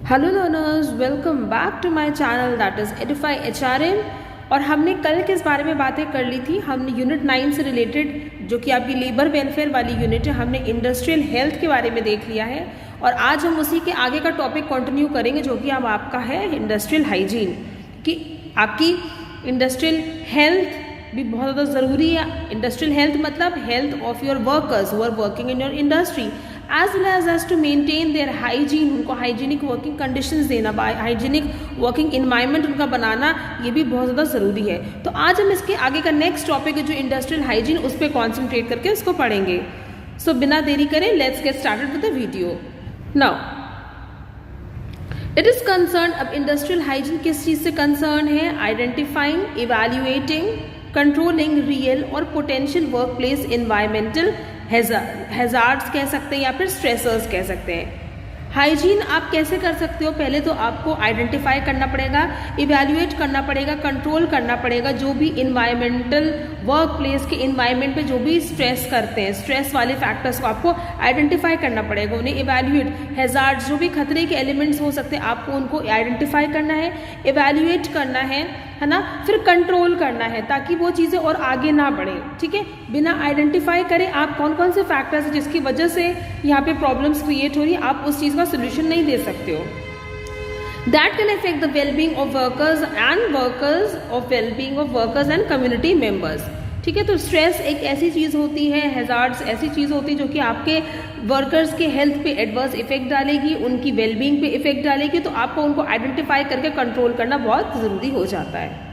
Hello learners, welcome back to my channel that is Edify HRM. और हमने कल किस बारे में बातें कर ली थी? हमने यूनिट 9 से रिलेटेड जो कि आपकी लेबर वेलफेयर वाली यूनिट है, हमने इंडस्ट्रियल हेल्थ के बारे में देख लिया है। और आज हम उसी के आगे का टॉपिक कंटिन्यू करेंगे जो कि अब आपका है इंडस्ट्रियल हाइजीन। कि आपकी इंडस्ट्रियल हेल्थ भी बहुत ज़्यादा ज़रूरी है। इंडस्ट्रियल हेल्थ मतलब health of your workers who are working in your industry as well as to maintain their hygiene, उनको हाइजीनिक वर्किंग कंडीशंस देना, हाइजीनिक वर्किंग इन्वायरमेंट उनका बनाना, ये भी बहुत ज़्यादा ज़रूरी है। तो आज हम इसके आगे का नेक्स्ट टॉपिक है जो इंडस्ट्रियल हाइजीन, उस पर कॉन्सेंट्रेट करके उसको पढ़ेंगे। सो बिना देरी करें let's get started with the video. Now it is concern, अब इंडस्ट्रियल हाइजीन किस चीज़ से कंसर्न है? आइडेंटिफाइंग, इवैल्यूएटिंग, कंट्रोलिंग रियल और potential work place environmental hazards कह सकते हैं या फिर स्ट्रेसर्स कह सकते हैं। हाइजीन आप कैसे कर सकते हो? पहले तो आपको आइडेंटिफाई करना पड़ेगा, इवैल्यूएट करना पड़ेगा, कंट्रोल करना पड़ेगा जो भी इन्वायरमेंटल वर्क प्लेस के इन्वायरमेंट पे जो भी स्ट्रेस करते हैं, स्ट्रेस वाले फैक्टर्स को आपको आइडेंटिफाई करना पड़ेगा, उन्हें इवैल्यूएट, हैजार्ड्स जो भी खतरे के एलिमेंट्स हो सकते हैं आपको उनको आइडेंटिफाई करना है, इवैल्यूएट करना है ना, फिर कंट्रोल करना है ताकि वो चीज़ें और आगे ना बढ़े। ठीक है, बिना आइडेंटिफाई करें आप कौन कौन से फैक्टर्स हैं जिसकी वजह से यहाँ पे प्रॉब्लम्स क्रिएट हो रही है, आप उस चीज़ का सोल्यूशन नहीं दे सकते हो। That can affect the wellbeing of workers and community members. ठीक है, तो स्ट्रेस एक ऐसी चीज़ होती है, हैजार्ड्स ऐसी चीज़ होती है जो कि आपके वर्कर्स के हेल्थ पे एडवर्स इफेक्ट डालेगी, उनकी वेलबींग पे इफेक्ट डालेगी, तो आपको उनको आइडेंटिफाई करके कंट्रोल करना बहुत ज़रूरी हो जाता है।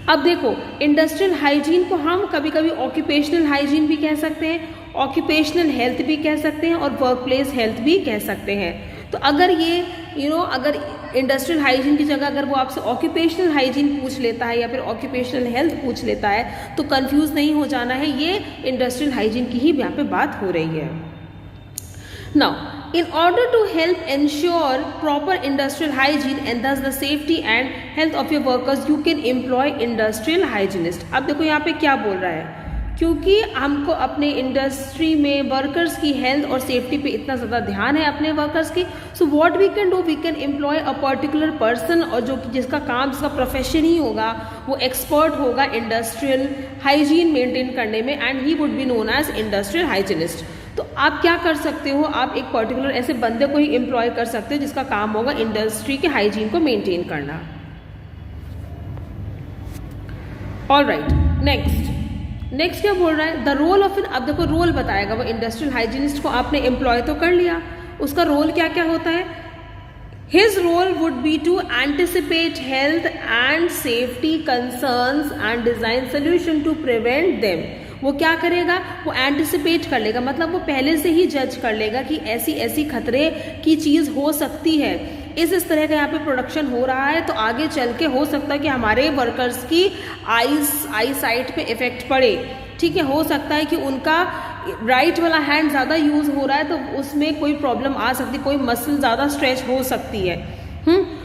अब देखो, इंडस्ट्रियल हाइजीन को हम कभी कभी ऑक्यूपेशनल हाइजीन भी कह सकते हैं, ऑक्यूपेशनल हेल्थ भी कह सकते हैं और वर्क प्लेस हेल्थ भी कह सकते हैं। तो अगर ये अगर इंडस्ट्रियल हाइजीन की जगह अगर वो आपसे ऑक्यूपेशनल हाइजीन पूछ लेता है या फिर ऑक्यूपेशनल हेल्थ पूछ लेता है तो कंफ्यूज नहीं हो जाना है, ये इंडस्ट्रियल हाइजीन की ही यहाँ पे बात हो रही है। Now, in order to help ensure proper industrial hygiene and thus the safety and health of your workers, you can employ industrial hygienist। अब देखो यहाँ पे क्या बोल रहा है, क्योंकि हमको अपने इंडस्ट्री में वर्कर्स की हेल्थ और सेफ्टी पे इतना ज़्यादा ध्यान है अपने वर्कर्स की, so what we can do, we can employ a particular person, और जो कि जिसका काम, जिसका प्रोफेशन ही होगा, वो एक्सपर्ट होगा इंडस्ट्रियल हाइजीन मेंटेन करने में, and he would be known as industrial hygienist. तो आप क्या कर सकते हो, आप एक पर्टिकुलर ऐसे बंदे को ही एम्प्लॉय कर सकते हो जिसका काम होगा इंडस्ट्री के हाइजीन को मेंटेन करना। ऑलराइट, नेक्स्ट क्या बोल रहा है? द रोल ऑफ एन, अब देखो रोल बताएगा वो, इंडस्ट्रियल हाइजीनिस्ट को आपने एम्प्लॉय तो कर लिया, उसका रोल क्या क्या होता है? His role would be to anticipate health and safety concerns and design solution to prevent them. वो क्या करेगा? वो एंटिसिपेट कर लेगा, मतलब वो पहले से ही जज कर लेगा कि ऐसी ऐसी खतरे की चीज़ हो सकती है, इस तरह का यहाँ पे प्रोडक्शन हो रहा है, तो आगे चल के हो सकता है कि हमारे वर्कर्स की आई साइट पे इफेक्ट पड़े। ठीक है, हो सकता है कि उनका राइट वाला हैंड ज़्यादा यूज़ हो रहा है तो उसमें कोई प्रॉब्लम आ सकती है, कोई मसल ज़्यादा स्ट्रेच हो सकती है।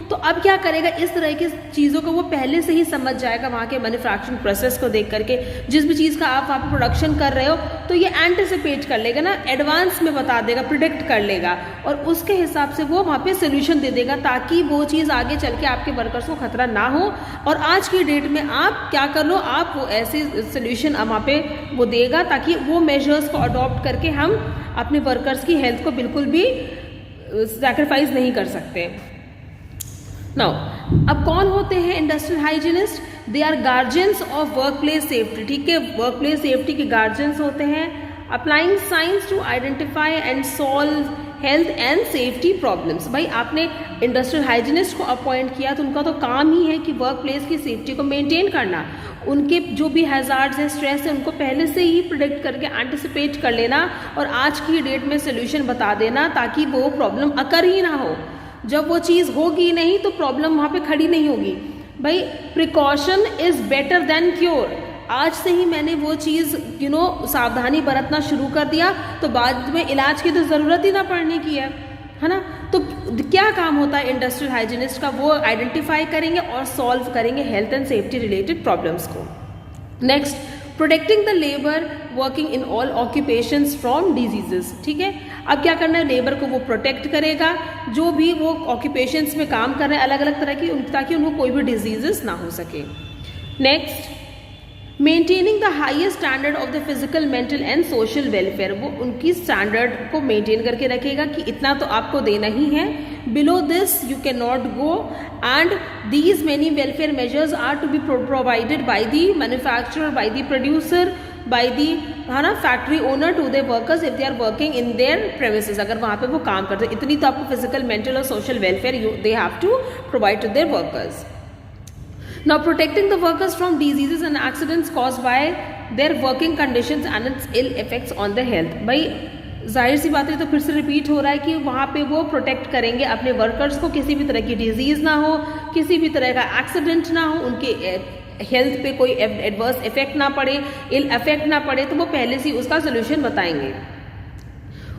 तो अब क्या करेगा? इस तरह की चीज़ों को वो पहले से ही समझ जाएगा वहाँ के मैन्युफैक्चरिंग प्रोसेस को देख करके, जिस भी चीज़ का आप वहाँ पे प्रोडक्शन कर रहे हो तो ये एंटिसिपेट कर लेगा ना, एडवांस में बता देगा, प्रिडिक्ट कर लेगा, और उसके हिसाब से वो वहाँ पे सोल्यूशन दे देगा ताकि वो चीज़ आगे चल के आपके वर्कर्स को खतरा ना हो। और आज की डेट में आप क्या कर लो, आप वो ऐसे सोल्यूशन वहाँ पे वो देगा ताकि वो मेजर्स को अडॉप्ट करके हम अपने वर्कर्स की हेल्थ को बिल्कुल भी सैक्रिफाइस नहीं कर सकते। नाउ, अब कौन होते हैं industrial hygienist? They are guardians of workplace safety. ठीक है, वर्क प्लेस सेफ्टी के गार्जियंस होते हैं। Applying science to identify and solve health and safety problems. भाई आपने इंडस्ट्रियल हाइजीनिस्ट को अपॉइंट किया तो उनका तो काम ही है कि वर्क प्लेस की सेफ्टी को मेंटेन करना, उनके जो भी हैजार्ड्स हैं, स्ट्रेस है, उनको पहले से ही प्रिडिक्ट करके एंटिसिपेट कर लेना और आज की डेट में सोल्यूशन बता देना ताकि वो प्रॉब्लम अकर ही ना हो। जब वो चीज़ होगी नहीं तो प्रॉब्लम वहाँ पे खड़ी नहीं होगी। भाई precaution is better than cure. आज से ही मैंने वो चीज़ सावधानी बरतना शुरू कर दिया तो बाद में इलाज की तो ज़रूरत ही ना पड़ने की है ना। तो क्या काम होता है इंडस्ट्रियल हाइजीनिस्ट का? वो आइडेंटिफाई करेंगे और सॉल्व करेंगे health and safety related problems को। Next, protecting the labour working in all occupations from diseases. ठीक है, अब क्या करना है, लेबर को वो प्रोटेक्ट करेगा जो भी वो ऑक्यूपेशंस में काम कर रहे हैं अलग अलग तरह की, ताकि उनको कोई भी डिजीजेस ना हो सके। Next, maintaining the highest standard of the physical, mental and social welfare, वो उनकी स्टैंडर्ड को मेंटेन करके रखेगा कि इतना तो आपको देना ही है, below this you can not go, and these many welfare measures are to be provided by the manufacturer, by the producer, by the है ना factory owner to their workers if they are working in their premises, अगर वहाँ पे वो काम करते हैं। इतनी तो आपको फिजिकल, मेंटल और social welfare they have to provide to their workers. Now protecting the workers from diseases and accidents caused by their working conditions and its ill effects on their health। भाई जाहिर सी बात है, तो फिर से repeat हो रहा है कि वहाँ पे वो प्रोटेक्ट करेंगे अपने वर्कर्स को, किसी भी तरह की डिजीज़ ना हो, किसी भी तरह का एक्सीडेंट ना हो, उनके हेल्थ पे कोई एडवर्स इफेक्ट ना पड़े, इल इफेक्ट ना पड़े, तो वो पहले से उसका सोल्यूशन बताएंगे।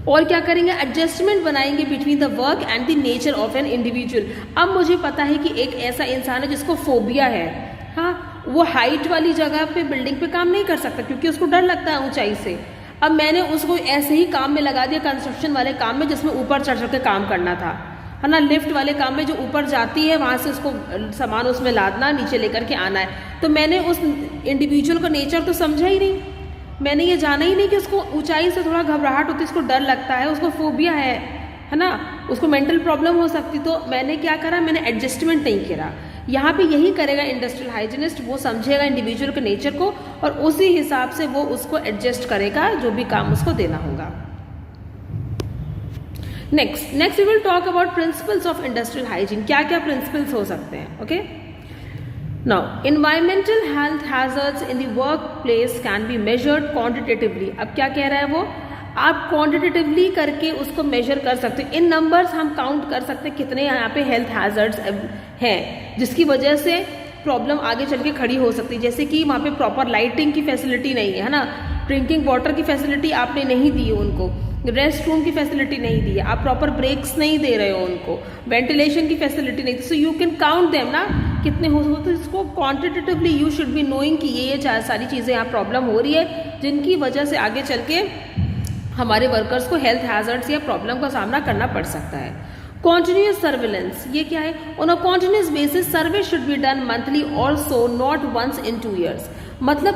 और क्या करेंगे, एडजस्टमेंट बनाएंगे between the work and the nature of an individual. अब मुझे पता है कि एक ऐसा इंसान है जिसको फोबिया है, हाँ, वो हाइट वाली जगह पे बिल्डिंग पे काम नहीं कर सकता क्योंकि उसको डर लगता है ऊंचाई से। अब मैंने उसको ऐसे ही काम में लगा दिया, कंस्ट्रक्शन वाले काम में जिसमें ऊपर चढ़ के काम करना था, है ना, लिफ्ट वाले काम में जो ऊपर जाती है वहाँ से उसको सामान उसमें लादना, नीचे लेकर के आना है। तो मैंने उस इंडिविजुअल का नेचर तो समझा ही नहीं, मैंने ये जाना ही नहीं कि उसको ऊंचाई से थोड़ा घबराहट होती है, उसको डर लगता है, उसको फोबिया है ना, उसको मेंटल प्रॉब्लम हो सकती। तो मैंने क्या करा, मैंने एडजस्टमेंट नहीं करा। यहाँ पे यही करेगा इंडस्ट्रियल हाइजीनिस्ट, वो समझेगा इंडिविजुअल के नेचर को और उसी हिसाब से वो उसको एडजस्ट करेगा जो भी काम उसको देना होगा। Next we will talk about principles of industrial hygiene. क्या क्या प्रिंसिपल्स हो सकते हैं, okay. Now, environmental health hazards in the workplace can be measured quantitatively। अब क्या कह रहा है वो, आप क्वांटिटेटिवली करके उसको मेजर कर सकते हैं। इन नंबर्स हम काउंट कर सकते हैं कितने यहाँ पे हेल्थ हैजर्ड्स हैं जिसकी वजह से प्रॉब्लम आगे चल के खड़ी हो सकती है। जैसे कि वहाँ पे प्रॉपर लाइटिंग की फैसिलिटी नहीं है ना, ड्रिंकिंग वाटर की फैसिलिटी आपने नहीं दी है उनको, रेस्ट रूम की फैसिलिटी नहीं दी है, आप प्रॉपर ब्रेक्स नहीं दे रहे हो उनको, वेंटिलेशन की फैसिलिटी नहीं दी। So you can count them ना, कितने हो, तो इसको quantitatively you should be knowing कि ये सारी चीज़ें यहाँ प्रॉब्लम हो रही है जिनकी वजह से आगे चल के हमारे वर्कर्स को हेल्थ हैजर्ड्स या प्रॉब्लम का सामना करना पड़ सकता है। कॉन्टिन्यूस सर्विलेंस, ये क्या है, on a continuous basis survey should be done monthly और so not once in 2 years। मतलब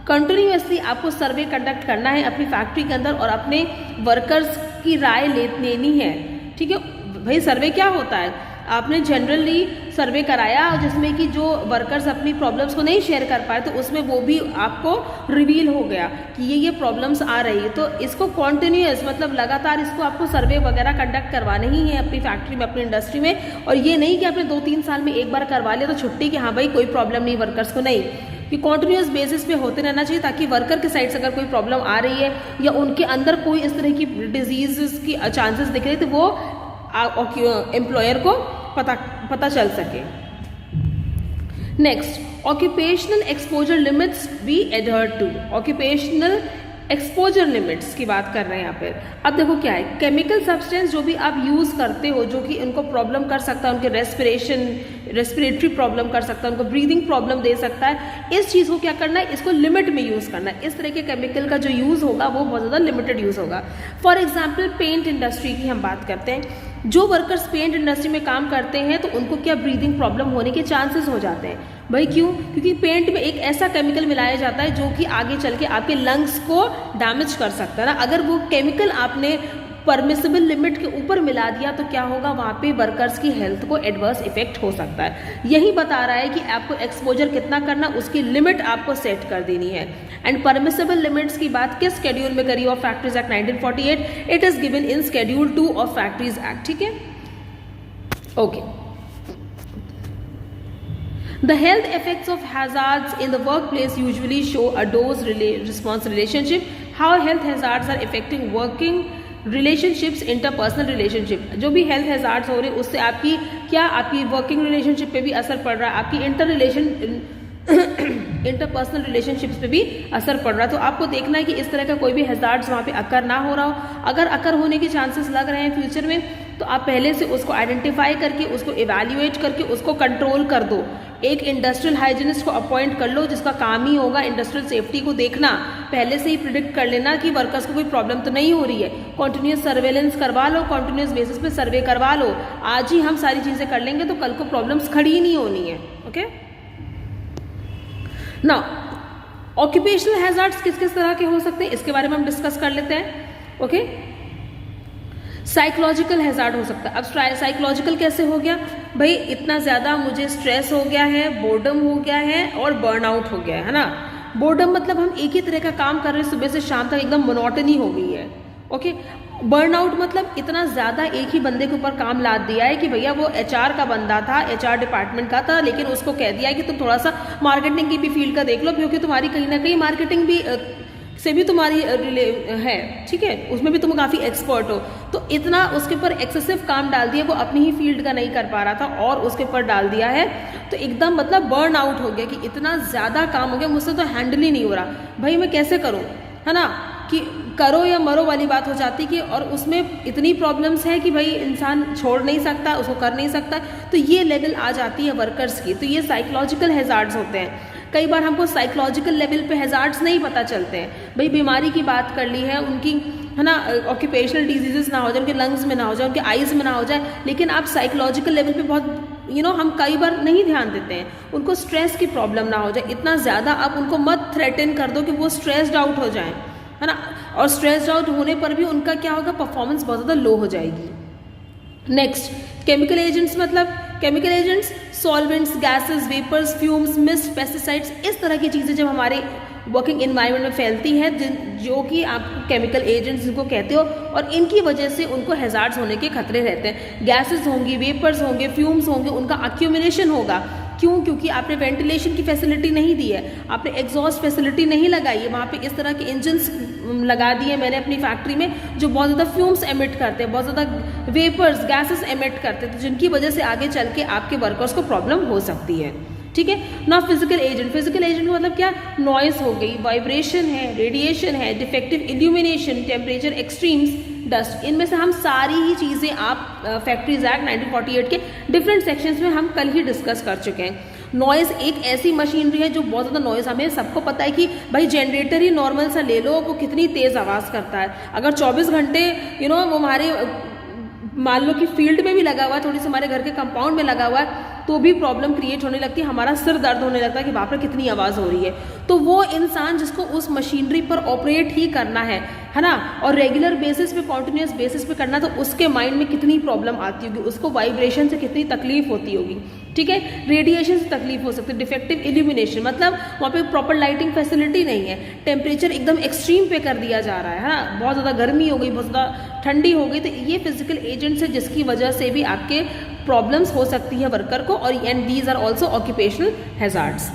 कंटिन्यूसली आपको सर्वे कंडक्ट करना है अपनी फैक्ट्री के अंदर और अपने वर्कर्स की राय लेनी है। ठीक है भाई, सर्वे क्या होता है, आपने जनरली सर्वे कराया जिसमें कि जो वर्कर्स अपनी प्रॉब्लम्स को नहीं शेयर कर पाए तो उसमें वो भी आपको रिवील हो गया कि ये प्रॉब्लम्स आ रही है। तो इसको कॉन्टिन्यूस मतलब लगातार इसको आपको सर्वे वगैरह कंडक्ट करवाना ही है अपनी फैक्ट्री में, अपनी इंडस्ट्री में। और ये नहीं कि आपने 2-3 साल में एक बार करवा लिया तो छुट्टी कि हाँ भाई कोई प्रॉब्लम नहीं वर्कर्स को, नहीं, कि कॉन्टिन्यूस बेसिस पे होते रहना चाहिए ताकि वर्कर के साइड से अगर कोई प्रॉब्लम आ रही है या उनके अंदर कोई इस तरह की डिजीज की चांसेस दिख रहे तो वो एम्प्लॉयर को पता चल सके। Next, occupational exposure limits be adhered to. Occupational exposure limits की बात कर रहे हैं यहाँ पे। अब देखो क्या है, केमिकल सब्सटेंस जो भी आप यूज़ करते हो जो कि उनको प्रॉब्लम कर सकता है, उनके रेस्पिरेटरी प्रॉब्लम कर सकता है, उनको ब्रीदिंग प्रॉब्लम दे सकता है, इस चीज़ को क्या करना है, इसको लिमिट में यूज़ करना है। इस तरह के केमिकल का जो यूज़ होगा वो बहुत ज़्यादा लिमिटेड यूज़ होगा। फॉर एग्जाम्पल पेंट इंडस्ट्री की हम बात करते हैं, जो वर्कर्स पेंट इंडस्ट्री में काम करते हैं तो उनको क्या ब्रीदिंग प्रॉब्लम होने के चांसेस हो जाते हैं। भाई क्यों, क्योंकि पेंट में एक ऐसा केमिकल मिलाया जाता है जो कि आगे चल के आपके लंग्स को डैमेज कर सकता है ना। अगर वो केमिकल आपने परमिसिबल लिमिट के ऊपर मिला दिया तो क्या होगा, वहाँ पे वर्कर्स की हेल्थ को एडवर्स इफेक्ट हो सकता है। यही बता रहा है कि आपको एक्सपोजर कितना करना, उसकी लिमिट आपको सेट कर देनी है। एंड परमिसिबल लिमिट्स की बात किस शेड्यूल में करी of factories act 1948, it is given in schedule 2 of factories act. ठीक है, okay. The health effects of hazards in the workplace usually show a dose-response relationship. How health hazards are affecting working relationships, interpersonal relationship। जो भी health hazards हो रहे हैं उससे आपकी working relationship पे भी असर पड़ रहा है, आपकी इंटरपर्सनल रिलेशनशिप्स पे भी असर पड़ रहा है। तो आपको देखना है कि इस तरह का कोई भी हैजार्ड्स वहाँ पे अकर ना हो रहा हो। अगर अकर होने के चांसेस लग रहे हैं फ्यूचर में तो आप पहले से उसको आइडेंटिफाई करके, उसको इवैल्यूएट करके उसको कंट्रोल कर दो। एक इंडस्ट्रियल हाइजीनिस्ट को अपॉइंट कर लो जिसका काम ही होगा इंडस्ट्रियल सेफ्टी को देखना, पहले से ही प्रिडिक्ट कर लेना कि वर्कर्स को कोई प्रॉब्लम तो नहीं हो रही है। कॉन्टिन्यूस सर्वेलेंस करवा लो, कॉन्टिन्यूस बेसिस पे सर्वे करवा लो। आज ही हम सारी चीज़ें कर लेंगे तो कल को प्रॉब्लम्स खड़ी ही नहीं होनी है। ओके, नाउ ऑक्यूपेशनल हैजार्ड्स किस किस तरह के हो सकते हैं इसके बारे में हम डिस्कस कर लेते हैं। ओके, साइकोलॉजिकल हैजार्ड हो सकता है। अब साइकोलॉजिकल कैसे हो गया भाई, इतना ज़्यादा मुझे स्ट्रेस हो गया है, बोर्डम हो गया है और बर्नआउट हो गया है ना। बोर्डम मतलब हम एक ही तरह का काम कर रहे हैं सुबह से शाम तक, एकदम मोनोटनी हो गई है। ओके, बर्नआउट मतलब इतना ज़्यादा एक ही बंदे के ऊपर काम लाद दिया है कि भैया वो एचआर का बंदा था, एचआर डिपार्टमेंट का था, लेकिन उसको कह दिया है कि तुम थोड़ा सा मार्केटिंग की भी फील्ड का देख लो क्योंकि तुम्हारी कहीं ना कहीं मार्केटिंग भी से भी तुम्हारी है, ठीक है, उसमें भी तुम काफ़ी एक्सपर्ट हो। तो इतना उसके ऊपर एक्सेसिव काम डाल दिया, वो अपनी ही फील्ड का नहीं कर पा रहा था और उसके ऊपर डाल दिया है, तो एकदम मतलब बर्न आउट हो गया कि इतना ज़्यादा काम हो गया, मुझसे तो हैंडल ही नहीं हो रहा, भाई मैं कैसे करूँ, है ना, कि करो या मरो वाली बात हो जाती कि, और उसमें इतनी प्रॉब्लम्स है कि भाई इंसान छोड़ नहीं सकता, उसको कर नहीं सकता, तो ये लेवल आ जाती है वर्कर्स की। तो ये साइकोलॉजिकल हैजार्ड्स होते हैं। कई बार हमको साइकोलॉजिकल लेवल पे हैजार्ड्स नहीं पता चलते हैं, भाई बीमारी की बात कर ली है उनकी, है ना, ऑक्यूपेशनल डिजीजेस ना हो जाए, उनके लंग्स में ना हो जाए, उनके आईज में ना हो जाए, लेकिन आप साइकोलॉजिकल लेवल पे बहुत हम कई बार नहीं ध्यान देते हैं, उनको स्ट्रेस की प्रॉब्लम ना हो जाए, इतना ज़्यादा आप उनको मत थ्रेटन कर दो कि वो स्ट्रेस्ड आउट हो जाएं, है ना, और स्ट्रेस्ड आउट होने पर भी उनका क्या होगा, परफॉर्मेंस बहुत ज़्यादा लो हो जाएगी। नेक्स्ट, केमिकल एजेंट्स मतलब chemical agents, solvents, gases, vapours, fumes, mist, pesticides, इस तरह की चीज़ें जब हमारे वर्किंग इन्वायरमेंट में फैलती है, जो कि आप केमिकल एजेंट्स जिनको कहते हो, और इनकी वजह से उनको हैजार्ड्स होने के खतरे रहते हैं। गैसेस होंगी, वेपर्स होंगे, फ्यूम्स होंगे, उनका अक्यूमुलेशन होगा। क्यों? क्योंकि आपने वेंटिलेशन की फैसिलिटी नहीं दी है, आपने एग्जॉस्ट फैसिलिटी नहीं लगाई है, वहाँ पे इस तरह के इंजन्स लगा दिए मैंने अपनी फैक्ट्री में जो बहुत ज़्यादा फ्यूम्स एमिट करते हैं, बहुत ज़्यादा वेपर्स, गैसेस एमिट करते हैं, तो जिनकी वजह से आगे चल के आपके वर्कर्स को प्रॉब्लम हो सकती है। ठीक है ना। फिजिकल एजेंट, फिजिकल एजेंट मतलब क्या, नॉइस हो गई, वाइब्रेशन है, रेडिएशन है, defective illumination, temperature extremes, dust, इनमें से हम सारी ही चीज़ें आप फैक्ट्रीज एक्ट 1948 के डिफरेंट सेक्शंस में हम कल ही डिस्कस कर चुके हैं। नॉइज़ एक ऐसी मशीनरी है जो बहुत ज़्यादा नॉइज़, हमें सबको पता है कि भाई जनरेटर ही नॉर्मल सा ले लो, वो कितनी तेज़ आवाज़ करता है। अगर 24 घंटे वो हमारे मान लो कि फील्ड में भी लगा हुआ है, थोड़ी सी हमारे घर के कंपाउंड में लगा हुआ है, तो भी प्रॉब्लम क्रिएट होने लगती है, हमारा सिर दर्द होने लगता है कि बाप रे कितनी आवाज़ हो रही है। तो वो इंसान जिसको उस मशीनरी पर ऑपरेट ही करना है ना, और रेगुलर बेसिस पे, कॉन्टिन्यूस बेसिस पे करना, तो उसके माइंड में कितनी प्रॉब्लम आती होगी, उसको वाइब्रेशन से कितनी तकलीफ होती होगी। ठीक है, रेडिएशन से तकलीफ हो सकती है, डिफेक्टिव इल्यूमिनेशन मतलब वहाँ पे प्रॉपर लाइटिंग फैसिलिटी नहीं है, टेम्परेचर एकदम एक्सट्रीम पे कर दिया जा रहा है ना, बहुत ज़्यादा गर्मी हो गई, बहुत ज़्यादा ठंडी हो गई, तो ये फिजिकल एजेंट्स है जिसकी वजह से भी आपके प्रॉब्लम्स हो सकती है वर्कर को, और and these are also occupational hazards.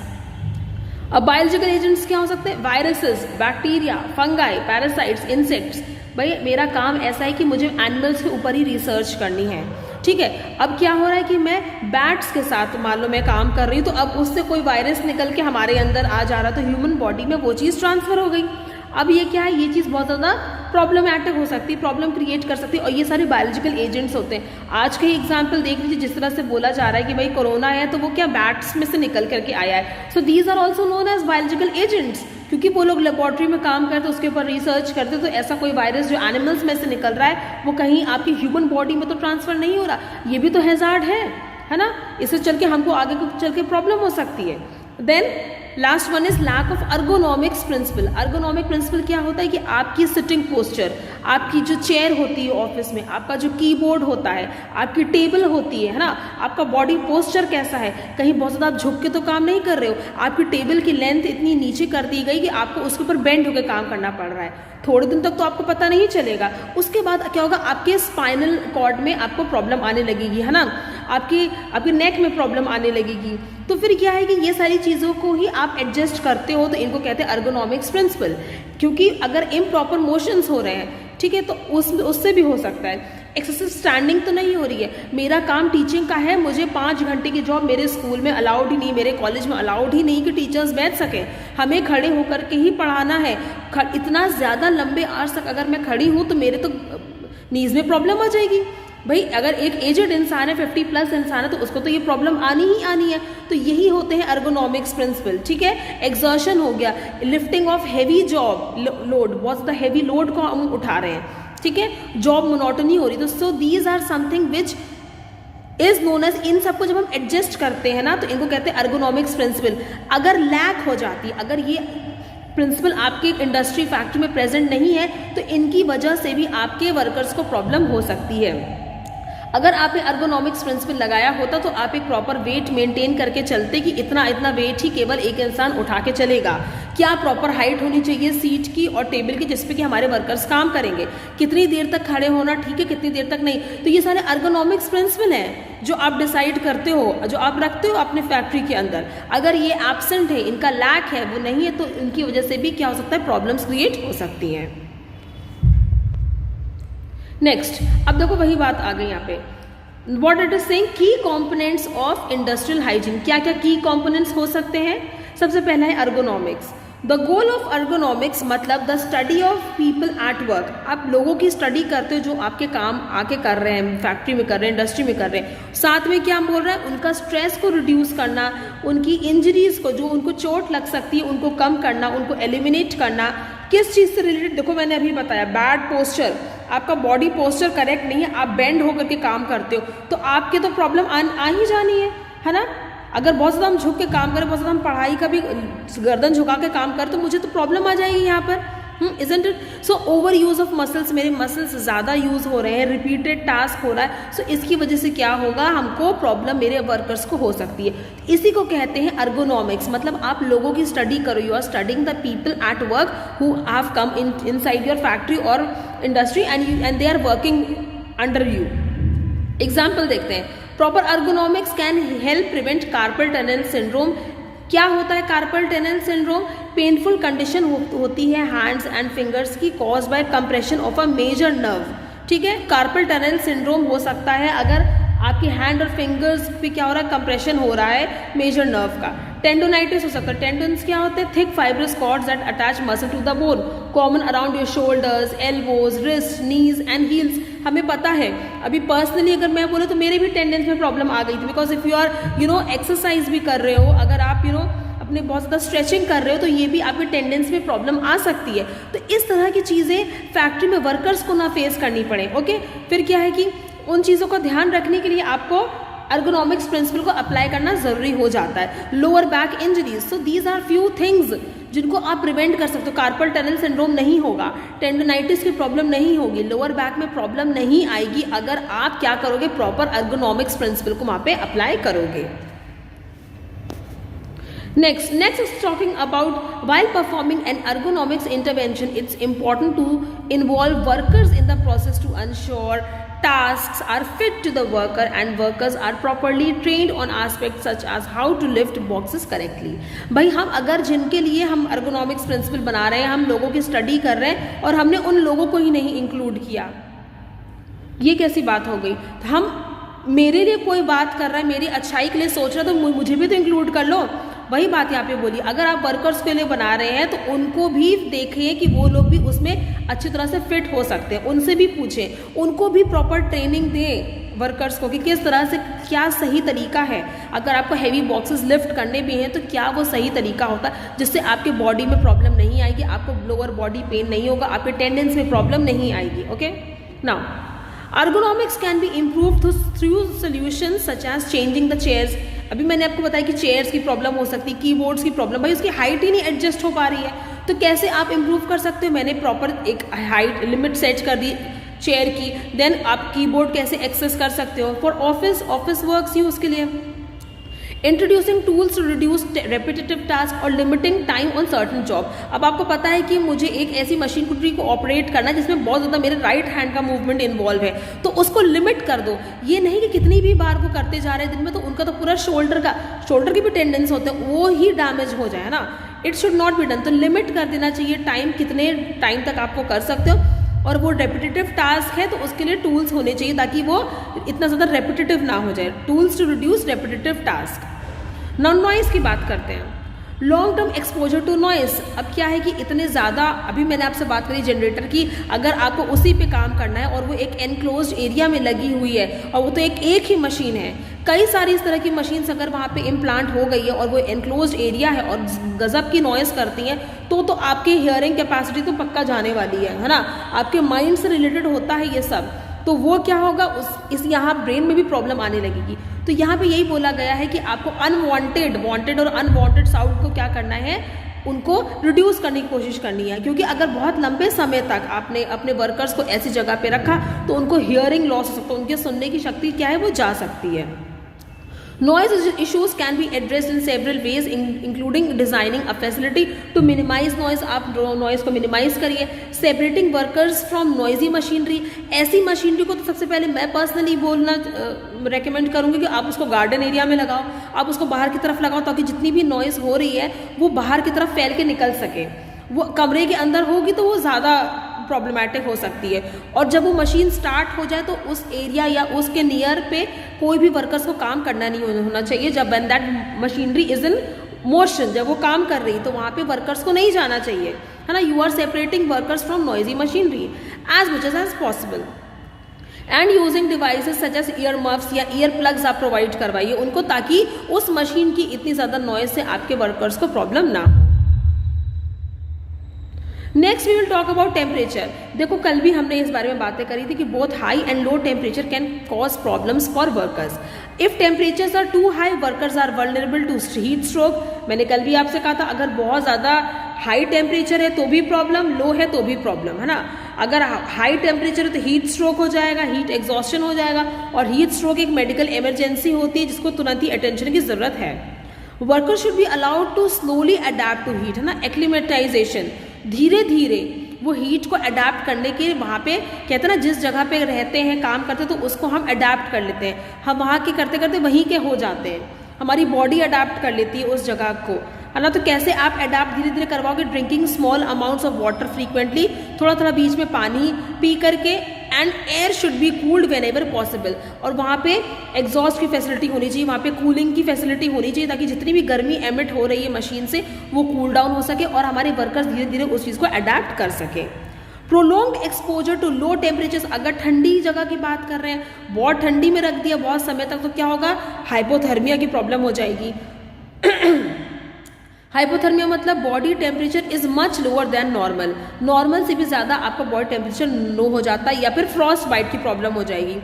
अब बायोलॉजिकल एजेंट्स क्या हो सकते हैं, viruses, bacteria, fungi, parasites, insects. भाई मेरा काम ऐसा है कि मुझे एनिमल्स के ऊपर ही रिसर्च करनी है, ठीक है। अब क्या हो रहा है कि मैं बैट्स के साथ मान लो मैं काम कर रही हूँ, तो अब उससे कोई वायरस निकल के हमारे अंदर आ जा रहा, तो ह्यूमन बॉडी में वो चीज़ ट्रांसफर हो गई। अब ये क्या है, ये चीज़ बहुत ज़्यादा प्रॉब्लमैटिक हो सकती है, प्रॉब्लम क्रिएट कर सकती है, और ये सारे बायोलॉजिकल एजेंट्स होते हैं। आज का ही एग्जांपल देख लीजिए, जिस तरह से बोला जा रहा है कि भाई कोरोना है, तो वो क्या बैट्स में से निकल करके आया है। So these are also known as biological agents, क्योंकि वो लोग लेबोरेटरी में काम करते, उसके ऊपर रिसर्च करते, तो ऐसा कोई वायरस जो एनिमल्स में से निकल रहा है वो कहीं आपकी ह्यूमन बॉडी में तो ट्रांसफर नहीं हो रहा, ये भी तो हैजार्ड है ना, इससे चल के हमको आगे चल के प्रॉब्लम हो सकती है। Then last one is lack of ergonomics principle. Ergonomic principle क्या होता है कि आपकी सिटिंग पोस्चर, आपकी जो चेयर होती है ऑफिस में, आपका जो कीबोर्ड होता है, आपकी टेबल होती है ना, आपका बॉडी पोस्चर कैसा है, कहीं बहुत ज़्यादा आप झुक के तो काम नहीं कर रहे हो, आपकी टेबल की लेंथ इतनी नीचे कर दी गई कि आपको उसके ऊपर बेंड होकर काम करना पड़ रहा है, थोड़े दिन तक तो आपको पता नहीं चलेगा, उसके बाद क्या होगा, आपके स्पाइनल कॉर्ड में आपको प्रॉब्लम आने लगेगी, है ना, आपकी नेक में प्रॉब्लम आने लगेगी। तो फिर क्या है कि ये सारी चीज़ों को ही आप एडजस्ट करते हो, तो इनको कहते हैं अर्गोनॉमिक्स प्रिंसिपल। क्योंकि अगर इम्प्रॉपर मोशंस हो रहे हैं, ठीक है, तो उससे भी हो सकता है। एक्सेसिव स्टैंडिंग तो नहीं हो रही है, मेरा काम टीचिंग का है, मुझे 5 घंटे की जॉब मेरे स्कूल में अलाउड ही नहीं, मेरे कॉलेज में अलाउड ही नहीं कि टीचर्स बैठ सकें, हमें खड़े होकर के ही पढ़ाना है। इतना ज़्यादा लंबे आवर्स तक अगर मैं खड़ी हूँ तो मेरे तो नीज में प्रॉब्लम आ जाएगी, भाई अगर एक एजेड इंसान है, 50+ इंसान है, तो उसको तो ये प्रॉब्लम आनी ही आनी है। तो यही होते हैं अर्गोनॉमिक्स प्रिंसिपल, ठीक है। एक्सर्शन हो गया, lifting of heavy job load, बहुत ज़्यादा हैवी लोड को हम उठा रहे हैं, ठीक है, जॉब मोनोटनी हो रही, तो so these are something which is known as, इन सबको जब हम एडजस्ट करते हैं ना तो इनको कहते हैं अर्गोनॉमिक्स प्रिंसिपल। अगर लैक हो जाती, अगर ये प्रिंसिपल आपके इंडस्ट्री फैक्ट्री में प्रेजेंट नहीं है तो इनकी वजह से भी आपके वर्कर्स को प्रॉब्लम हो सकती है। अगर आपने अर्गोनॉमिक्स प्रिंसिपल लगाया होता तो आप एक प्रॉपर वेट मेंटेन करके चलते कि इतना इतना वेट ही केवल एक इंसान उठा के चलेगा, क्या प्रॉपर हाइट होनी चाहिए सीट की और टेबल की जिस पे कि हमारे वर्कर्स काम करेंगे, कितनी देर तक खड़े होना ठीक है, कितनी देर तक नहीं। तो ये सारे अर्गोनॉमिक्स प्रिंसिपल हैं जो आप डिसाइड करते हो, जो आप रखते हो अपने फैक्ट्री के अंदर। अगर ये एब्सेंट है, इनका लैक है, वो नहीं है, तो इनकी वजह से भी क्या हो सकता है, प्रॉब्लम्स क्रिएट हो सकती हैं। नेक्स्ट, अब देखो वही बात आ गई यहाँ पे, व्हाट इट इज सेइंग, की कंपोनेंट्स ऑफ इंडस्ट्रियल हाइजीन। क्या क्या की कंपोनेंट्स हो सकते हैं? सबसे पहला है ergonomics. The goal of ergonomics मतलब the study of people at work. आप लोगों की स्टडी करते हो जो आपके काम आके कर रहे हैं, फैक्ट्री में कर रहे हैं, इंडस्ट्री में कर रहे हैं। साथ में क्या बोल रहा है, उनका स्ट्रेस को रिड्यूस करना, उनकी इंजरीज को, जो उनको चोट लग सकती है, उनको कम करना, उनको एलिमिनेट करना। किस चीज़ से रिलेटेड? देखो मैंने अभी बताया, बैड पोस्चर, आपका बॉडी पोस्चर करेक्ट नहीं है, आप बेंड होकर के काम करते हो तो आपके तो प्रॉब्लम आ ही जानी है ना। अगर बहुत ज़्यादा हम झुक के काम करें, बहुत ज़्यादा हम पढ़ाई का भी गर्दन झुका के काम करें तो मुझे तो प्रॉब्लम आ जाएगी यहाँ पर, isn't it? So over use of muscles, मेरे मसल्स ज़्यादा यूज़ हो रहे हैं, रिपीटेड टास्क हो रहा है, सो इसकी वजह से क्या होगा, हमको प्रॉब्लम मेरे वर्कर्स को हो सकती है। इसी को कहते हैं अर्गोनॉमिक्स। मतलब आप लोगों की स्टडी करो, you are studying the people at work who have come inside your factory और industry and they are working under you. Example देखते हैं, proper ergonomics can help prevent carpal tunnel syndrome. क्या होता है carpal tunnel syndrome? Painful condition होती है hands and fingers की, caused by compression of a major nerve, ठीक है। कार्पल टनल सिंड्रोम हो सकता है अगर आपके हैंड और फिंगर्स पे क्या हो रहा है, कंप्रेशन हो रहा है मेजर नर्व का। टेंडोनाइटिस हो सकता है। टेंडन्स क्या होते हैं? Thick fibrous cords that attach muscle to the bone, common around your shoulders, elbows, wrist, knees and heels. हमें पता है, अभी पर्सनली अगर मैं बोलूँ तो मेरे भी टेंडेंस में प्रॉब्लम आ गई थी, because if you are exercise भी कर रहे हो, अगर आप अपने बहुत ज़्यादा स्ट्रेचिंग कर रहे हो तो ये भी आपके टेंडेंस में प्रॉब्लम आ सकती है। तो इस तरह की चीज़ें फैक्ट्री में वर्कर्स को ना फेस करनी पड़े, ओके। फिर क्या है कि उन चीज़ों का ध्यान रखने के लिए आपको अर्गोनॉमिक्स प्रिंसिपल को अप्लाई करना ज़रूरी हो जाता है। Lower back injuries, so these are few things जिनको आप प्रिवेंट कर सकते हो। कार्पल टनल सिंड्रोम नहीं होगा, टेंडोनाइटिस की प्रॉब्लम नहीं होगी, लोअर बैक में प्रॉब्लम नहीं आएगी अगर आप क्या करोगे, प्रॉपर अर्गोनॉमिक्स प्रिंसिपल को वहाँ पे अप्लाई करोगे। Next is talking about while performing an ergonomics intervention, it's important to involve workers in the process to ensure tasks are fit to the worker and workers are properly trained on aspects such as how to lift boxes correctly. भाई हम अगर जिनके लिए हम ergonomics principle बना रहे हैं, हम लोगों की स्टडी कर रहे हैं और हमने उन लोगों को ही नहीं इंक्लूड किया, ये कैसी बात हो गई? हम मेरे लिए कोई बात कर रहा है, मेरी अच्छाई के लिए सोच रहा है तो मुझे भी तो इंक्लूड कर लो। वही बात यहाँ पे बोली, अगर आप वर्कर्स के लिए बना रहे हैं तो उनको भी देखिए कि वो लोग भी उसमें अच्छी तरह से फिट हो सकते हैं, उनसे भी पूछें, उनको भी प्रॉपर ट्रेनिंग दें वर्कर्स को कि किस तरह से क्या सही तरीका है। अगर आपको हैवी बॉक्सेस लिफ्ट करने भी हैं तो क्या वो सही तरीका होता है जिससे आपके बॉडी में प्रॉब्लम नहीं आएगी, आपको लोअर बॉडी पेन नहीं होगा, आपके टेंडेंस में प्रॉब्लम नहीं आएगी, okay. Now ergonomics can be improved through solutions such as changing the chairs। अभी मैंने आपको बताया कि चेयर्स की प्रॉब्लम हो सकती है, कीबोर्ड्स की प्रॉब्लम, भाई उसकी हाइट ही नहीं एडजस्ट हो पा रही है, तो कैसे आप इम्प्रूव कर सकते हो? मैंने प्रॉपर एक हाइट लिमिट सेट कर दी चेयर की, देन आप कीबोर्ड कैसे एक्सेस कर सकते हो फॉर ऑफिस वर्क्स यूज़ के लिए। Introducing tools to reduce repetitive task और limiting time on certain job. अब आपको पता है कि मुझे एक ऐसी मशीनरी को ऑपरेट करना है जिसमें बहुत ज़्यादा मेरे राइट हैंड का मूवमेंट इन्वॉल्व है, तो उसको लिमिट कर दो। ये नहीं कि कितनी भी बार वो करते जा रहे हैं दिन में, तो उनका तो पूरा शोल्डर की भी टेंडेंस होते हैं, वो ही डैमेज हो जाए ना। It should not be done. तो लिमिट कर देना चाहिए टाइम, कितने टाइम तक आप वो कर सकते हो, और वो रेपिटेटिव टास्क है तो उसके लिए टूल्स होने चाहिए ताकि वो इतना ज़्यादा रेपिटेटिव ना हो जाए। Tools to reduce repetitive task. Now noise की बात करते हैं। Long term exposure to noise, अब क्या है कि इतने ज़्यादा, अभी मैंने आपसे बात करी जनरेटर की, अगर आपको उसी पे काम करना है और वो एक एनक्लोज्ड एरिया में लगी हुई है और वो तो एक ही मशीन है, कई सारी इस तरह की मशीन्स अगर वहाँ पे इम्प्लांट हो गई है और वो एनक्लोज्ड एरिया है और गजब की नॉइस करती हैं, तो आपकी हियरिंग कैपेसिटी तो पक्का जाने वाली है ना। आपके माइंड से रिलेटेड होता है ये सब, तो वो क्या होगा, इस यहाँ ब्रेन में भी प्रॉब्लम आने लगेगी। तो यहाँ पे यही बोला गया है कि आपको वांटेड और अनवांटेड साउंड को क्या करना है, उनको रिड्यूस करने की कोशिश करनी है, क्योंकि अगर बहुत लंबे समय तक आपने अपने वर्कर्स को ऐसी जगह पे रखा तो उनको हियरिंग लॉस हो सकता है, उनके सुनने की शक्ति क्या है वो जा सकती है। Noise issues can be addressed in several ways, including designing a facility to minimize noise. आप noise को minimize करिए, separating workers from noisy machinery. ऐसी मशीनरी को तो सबसे पहले मैं पर्सनली बोलना रेकमेंड करूँगी कि आप उसको गार्डन एरिया में लगाओ, आप उसको बाहर की तरफ लगाओ, ताकि जितनी भी नॉइज़ हो रही है वो बाहर की तरफ फैल के निकल सके। वो कमरे के अंदर होगी तो वो ज़्यादा प्रॉब्लमैटिक हो सकती है, और जब वो मशीन स्टार्ट हो जाए तो उस एरिया या उसके नियर पे कोई भी वर्कर्स को काम करना नहीं होना चाहिए। जब when that machinery is in motion, जब वो काम कर रही तो वहाँ पे वर्कर्स को नहीं जाना चाहिए, है ना। You are separating workers from noisy machinery as much as possible and using devices such as ear muffs या ईयर प्लग्स आप प्रोवाइड करवाइए उनको, ताकि उस मशीन की इतनी ज़्यादा नॉइज से आपके वर्कर्स को प्रॉब्लम ना हो। Next we will talk about temperature. देखो कल भी हमने इस बारे में बातें करी थी कि both high and low temperature can cause problems for workers. If temperatures are too high workers are vulnerable to heat stroke. मैंने कल भी आपसे कहा था अगर बहुत ज़्यादा हाई टेम्परेचर है तो भी प्रॉब्लम, लो है तो भी प्रॉब्लम, है ना। अगर हाई टेम्परेचर है तो हीट स्ट्रोक हो जाएगा, हीट एग्जॉस्शन हो जाएगा, और हीट स्ट्रोक एक मेडिकल इमरजेंसी होती है जिसको तुरंत ही अटेंशन की ज़रूरत है। Worker should be allowed to slowly adapt to heat, है ना, एक्लिमेटाइजेशन, धीरे धीरे वो हीट को अडेप्ट करने के, वहाँ पे कहते हैं ना जिस जगह पे रहते हैं काम करते हैं तो उसको हम अडेप्ट कर लेते हैं, हम वहाँ के करते करते वहीं के हो जाते हैं, हमारी बॉडी अडेप्ट कर लेती है उस जगह को, है ना। तो कैसे आप अडेप्ट धीरे धीरे करवाओगे, drinking small amounts of water frequently, थोड़ा थोड़ा बीच में पानी पी करके, and air should be cooled when ever possible, और वहाँ पे एग्जॉस्ट की फैसिलिटी होनी चाहिए, वहाँ पे कूलिंग की फैसिलिटी होनी चाहिए, ताकि जितनी भी गर्मी एमिट हो रही है मशीन से वो कूल डाउन हो सके और हमारे वर्कर्स धीरे धीरे उस चीज़ को अडेप्ट कर सके। Prolong exposure to low temperatures, अगर ठंडी जगह की बात कर रहे हैं, बहुत ठंडी में रख दिया बहुत समय तक, तो क्या होगा, हाइपोथर्मिया की प्रॉब्लम हो जाएगी। हाइपोथर्मिया मतलब body temperature is much lower than normal, normal से भी ज़्यादा आपका बॉडी टेम्परेचर लो हो जाता है, या फिर फ्रॉस्ट बाइट की प्रॉब्लम हो जाएगी।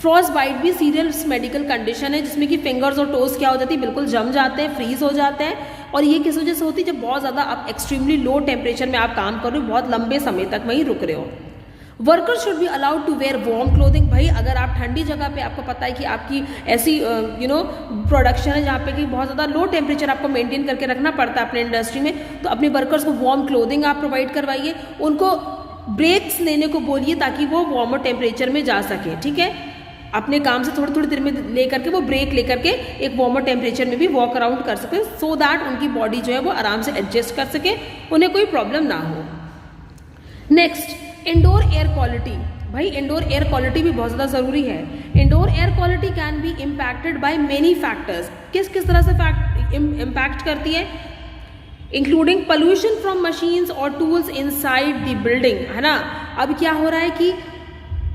फ्रॉस्ट बाइट भी सीरियस मेडिकल कंडीशन है जिसमें कि फिंगर्स और टोज क्या हो जाती है, बिल्कुल जम जाते हैं, फ्रीज हो जाते हैं, और ये किस वजह से होती है, जब बहुत ज़्यादा आप एक्सट्रीमली लो टेम्परेचर में आप काम कर रहे हो, बहुत लंबे समय तक वहीं रुक रहे हो। Worker should be allowed to wear warm clothing, भाई अगर आप ठंडी जगह पे, आपको पता है कि आपकी ऐसी प्रोडक्शन है जहाँ पे कि बहुत ज़्यादा लो टेम्परेचर आपको मेंटेन करके रखना पड़ता है अपने इंडस्ट्री में, तो अपने वर्कर्स को वार्म क्लोथिंग आप प्रोवाइड करवाइए, उनको ब्रेक्स लेने को बोलिए ताकि वो वार्मर टेम्परेचर में जा सके, ठीक है। अपने काम से थोड़ी थोड़ी देर में ले करके वो ब्रेक ले करके एक वार्मर टेम्परेचर में भी वॉक अराउंड कर सके, सो दैट उनकी बॉडी जो है वो आराम से एडजस्ट कर सके, उन्हें कोई प्रॉब्लम ना हो। Next, indoor air quality. भाई इंडोर एयर क्वालिटी भी बहुत ज़्यादा ज़रूरी है। Indoor air quality can be impacted by many factors, किस किस तरह से इम्पैक्ट करती है, इंक्लूडिंग पोल्यूशन फ्रॉम मशीन्स और टूल्स इनसाइड द बिल्डिंग, है ना। अब क्या हो रहा है कि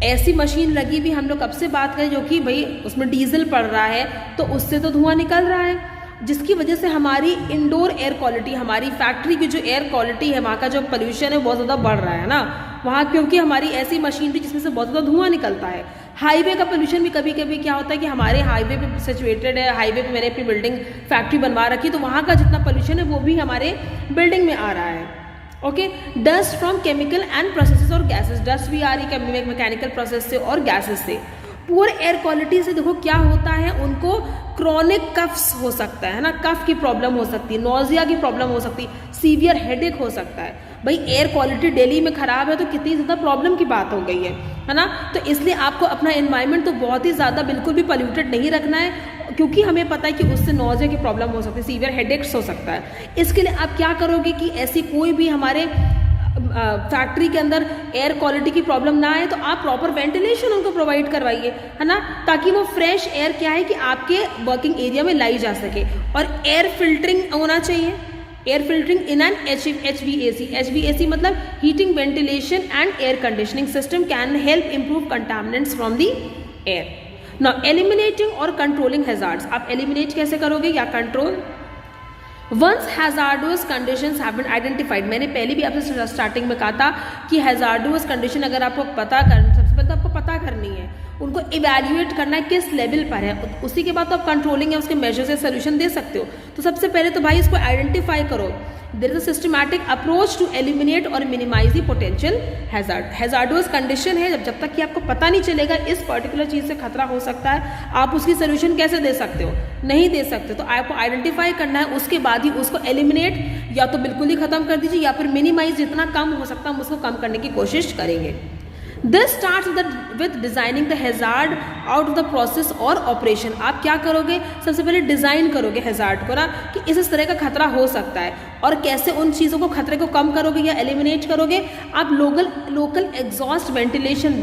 ऐसी मशीन लगी हुई, हम लोग कब से बात करें, जो कि भाई उसमें डीजल पड़ रहा है तो उससे तो धुआं निकल रहा है, जिसकी वजह से हमारी इंडोर एयर क्वालिटी, हमारी फैक्ट्री की जो एयर क्वालिटी है, वहाँ का जो पोल्यूशन है बहुत ज़्यादा बढ़ रहा है ना वहाँ, क्योंकि हमारी ऐसी मशीनरी जिसमें से बहुत ज़्यादा धुआं निकलता है। हाईवे का पोल्यूशन भी कभी कभी क्या होता है कि हमारे हाईवे पे सिचुएटेड है, हाईवे पे मैंने अपनी बिल्डिंग फैक्ट्री बनवा रखी, तो वहाँ का जितना पोल्यूशन है वो भी हमारे बिल्डिंग में आ रहा है। Okay, dust from chemical and processes और गैसेस, डस्ट भी आ रही है मैकेनिकल प्रोसेस से और गैसेस से। पुअर एयर क्वालिटी से देखो क्या होता है, उनको क्रॉनिक कफ्स हो सकता है ना, कफ की प्रॉब्लम हो सकती है, नोजिया की प्रॉब्लम हो सकती है, सीवियर हेडेक हो सकता है। भाई एयर क्वालिटी दिल्ली में खराब है तो कितनी ज़्यादा प्रॉब्लम की बात हो गई है ना। तो इसलिए आपको अपना एनवायरनमेंट तो बहुत ही ज़्यादा बिल्कुल भी पोल्यूटेड नहीं रखना है, क्योंकि हमें पता है कि उससे नोजिया की प्रॉब्लम हो सकती है, सीवियर हेडेक्स हो सकता है। इसके लिए आप क्या करोगे कि ऐसी कोई भी हमारे फैक्ट्री के अंदर एयर क्वालिटी की प्रॉब्लम ना आए, तो आप प्रॉपर वेंटिलेशन उनको प्रोवाइड करवाइए, है ना, ताकि वो फ्रेश एयर क्या है कि आपके वर्किंग एरिया में लाई जा सके। और एयर फिल्टरिंग होना चाहिए, air filtering in an HVAC मतलब heating ventilation and air conditioning system can help improve contaminants from the air. Now eliminating और कंट्रोलिंग हैजार्ड्स, आप एलिमिनेट कैसे करोगे या control? Once hazardous conditions have been identified, मैंने पहले भी आपसे स्टार्टिंग में कहा था कि हैजार्डस कंडीशन अगर आपको पता कर, सबसे पहले तो आपको पता करनी है, उनको इवैल्यूएट करना है किस लेवल पर है, उसी के बाद तो आप कंट्रोलिंग या उसके मेजर से सोल्यूशन दे सकते हो. तो सबसे पहले तो भाई इसको आइडेंटिफाई करो. There is a systematic approach to eliminate और minimise the potential hazard. Hazardous condition है जब तक कि आपको पता नहीं चलेगा इस पर्टिकुलर चीज़ से खतरा हो सकता है, आप उसकी सोल्यूशन कैसे दे सकते हो? नहीं दे सकते. तो आपको आइडेंटिफाई करना है, उसके बाद ही उसको एलिमिनेट या तो बिल्कुल ही खत्म कर दीजिए या फिर मिनिमाइज जितना कम हो सकता है हम उसको कम करने की कोशिश करेंगे. This starts with designing the hazard out of the process और ऑपरेशन. आप क्या करोगे? सबसे पहले डिजाइन करोगे हैजार्ड को ना कि इस तरह का खतरा हो सकता है, और कैसे उन चीज़ों को खतरे को कम करोगे या एलिमिनेट करोगे? आप लोकल एग्जॉस्ट वेंटिलेशन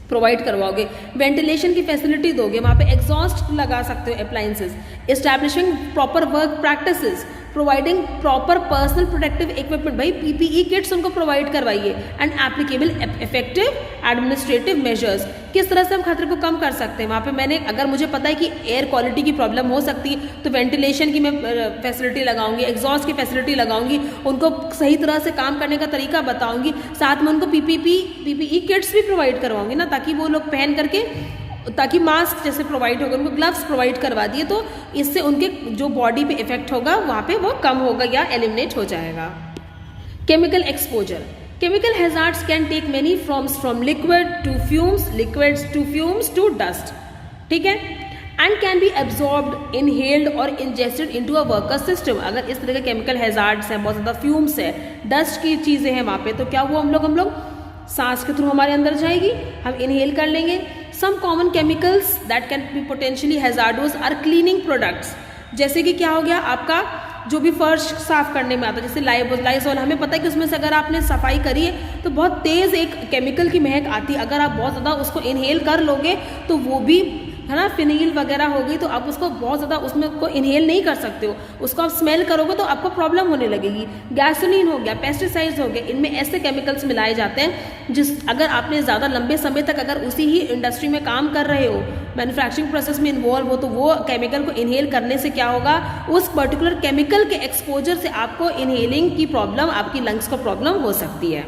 प्रोवाइड करवाओगे, वेंटिलेशन की फैसिलिटी दोगे, वहाँ पे एग्जॉस्ट लगा सकते हो appliances, establishing proper work practices, providing proper personal protective equipment, भाई PPE किट्स उनको प्रोवाइड करवाइए, and applicable effective administrative measures. किस तरह से हम खतरे को कम कर सकते हैं? वहाँ पे मैंने, अगर मुझे पता है कि एयर क्वालिटी की प्रॉब्लम हो सकती है तो वेंटिलेशन की मैं फैसिलिटी लगाऊंगी, एग्जॉस्ट की फैसिलिटी लगाऊंगी, उनको सही तरह से काम करने का तरीका बताऊंगी, साथ में उनको PPE किट्स भी प्रोवाइड करवाऊंगी ना, ताकि वो लोग पहन करके, ताकि मास्क जैसे प्रोवाइड होगा, उनको ग्लव्स प्रोवाइड करवा दिए तो इससे उनके जो बॉडी पे इफेक्ट होगा वहाँ पे वो कम होगा या एलिमिनेट हो जाएगा. Chemical exposure. Chemical hazards can take many forms from liquid to fumes, liquids to fumes to dust. ठीक है, and can be absorbed, inhaled और ingested into a worker system. अगर इस तरह के केमिकल हैजार्ड्स हैं, बहुत ज़्यादा फ्यूम्स है, डस्ट की चीज़ें हैं वहाँ पे, तो क्या हुआ, हम लोग सांस के थ्रू हमारे अंदर जाएगी, हम इनहेल कर लेंगे. Some common chemicals that can be potentially hazardous are cleaning products. जैसे कि क्या हो गया, आपका जो भी फर्श साफ करने में आता है, जैसे लाइजोल, हमें पता है कि उसमें से अगर आपने सफाई करी है तो बहुत तेज़ एक केमिकल की महक आती है. अगर आप बहुत ज़्यादा उसको इनहेल कर लोगे तो वो भी है ना, फिनील वगैरह हो गई, तो आप उसको बहुत ज़्यादा उसमें को इनहेल नहीं कर सकते हो, उसको आप स्मेल करोगे तो आपको प्रॉब्लम होने लगेगी. गैसोलीन हो गया, पेस्टिसाइड्स हो गए, इनमें ऐसे केमिकल्स मिलाए जाते हैं अगर आपने ज़्यादा लंबे समय तक अगर उसी ही इंडस्ट्री में काम कर रहे हो, मैन्युफैक्चरिंग प्रोसेस में इन्वॉल्व हो, तो वो केमिकल को इनहेल करने से क्या होगा, उस पर्टिकुलर केमिकल के एक्सपोजर से आपको इनहेलिंग की प्रॉब्लम, आपकी लंग्स को प्रॉब्लम हो सकती है.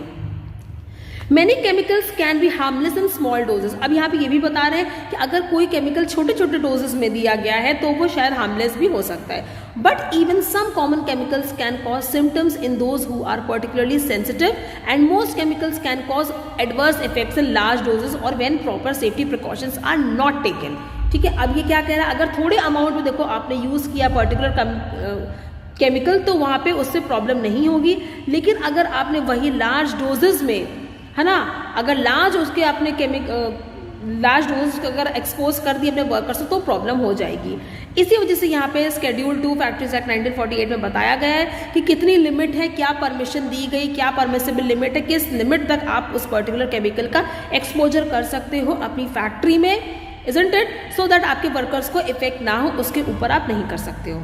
Many chemicals can be harmless in small doses. अब यहाँ पे ये भी बता रहे हैं कि अगर कोई केमिकल छोटे छोटे डोजेस में दिया गया है तो वो शायद हार्मलेस भी हो सकता है. But even some common chemicals can cause symptoms in those who are particularly sensitive, and most chemicals can cause adverse effects in large doses और when proper safety precautions are not taken. ठीक है, अब ये क्या कह रहा है, अगर थोड़े अमाउंट में देखो आपने यूज़ किया पर्टिकुलर केमिकल तो वहाँ पे उससे प्रॉब्लम नहीं होगी, लेकिन अगर आपने वही लार्ज डोजेज में, है ना, अगर लार्ज उसके आपने लार्ज डोज अगर एक्सपोज कर दी अपने वर्कर्स तो प्रॉब्लम हो जाएगी. इसी वजह से यहाँ पे शेड्यूल 2 फैक्ट्रीज एक्ट 1948 में बताया गया है कि कितनी लिमिट है, क्या परमिशन दी गई, क्या परमिसिबल लिमिट है, किस लिमिट तक आप उस पर्टिकुलर केमिकल का एक्सपोजर कर सकते हो अपनी फैक्ट्री में, इजंट इट, सो दैट आपके वर्कर्स को इफेक्ट ना हो, उसके ऊपर आप नहीं कर सकते हो.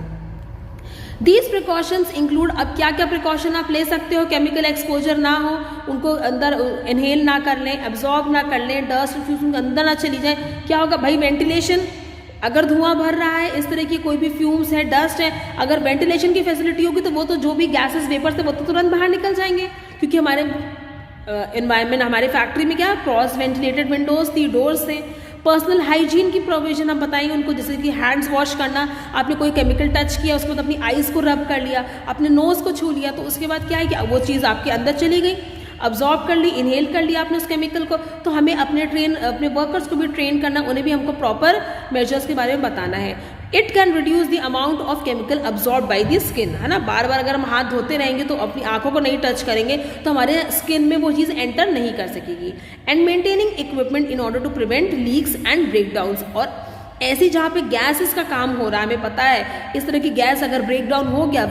दीज प्रिकॉशंस इंक्लूड, अब क्या क्या प्रिकॉशन आप ले सकते हो, केमिकल एक्सपोजर ना हो, उनको अंदर इनहेल ना कर लें, एब्जॉर्ब ना कर लें, डस्ट फ्यूम अंदर ना चली जाए. क्या होगा भाई, वेंटिलेशन, अगर धुआं भर रहा है, इस तरह की कोई भी फ्यूम्स है, डस्ट है, अगर वेंटिलेशन की फैसिलिटी होगी तो वो तो जो भी गैसेस वेपर्स है वो तो तुरंत बाहर निकल जाएंगे, क्योंकि हमारे एनवायरनमेंट, हमारे फैक्ट्री में क्या क्रॉस वेंटिलेटेड विंडोज थी, डोर्स थे. पर्सनल हाइजीन की प्रोविजन हम बताएंगे उनको, जैसे कि हैंड्स वॉश करना, आपने कोई केमिकल टच किया उसके बाद अपनी आईज को रब कर लिया, अपने नोज को छू लिया, तो उसके बाद क्या है कि वो चीज़ आपके अंदर चली गई, अब्जॉर्ब कर ली, इनहेल कर लिया आपने उस केमिकल को. तो हमें अपने वर्कर्स को भी ट्रेन करना, उन्हें भी हमको प्रॉपर मेजर्स के बारे में बताना है. It can reduce the amount of chemical absorb by the skin, है ना, बार बार अगर हम हाथ धोते रहेंगे तो अपनी आंखों को नहीं टच करेंगे तो हमारे स्किन में वो चीज़ एंटर नहीं कर सकेगी. And maintaining equipment in order to prevent leaks and breakdowns, और ऐसी जहाँ पे गैसेस का काम हो रहा है, हमें पता है इस तरह की गैस अगर ब्रेकडाउन हो गया,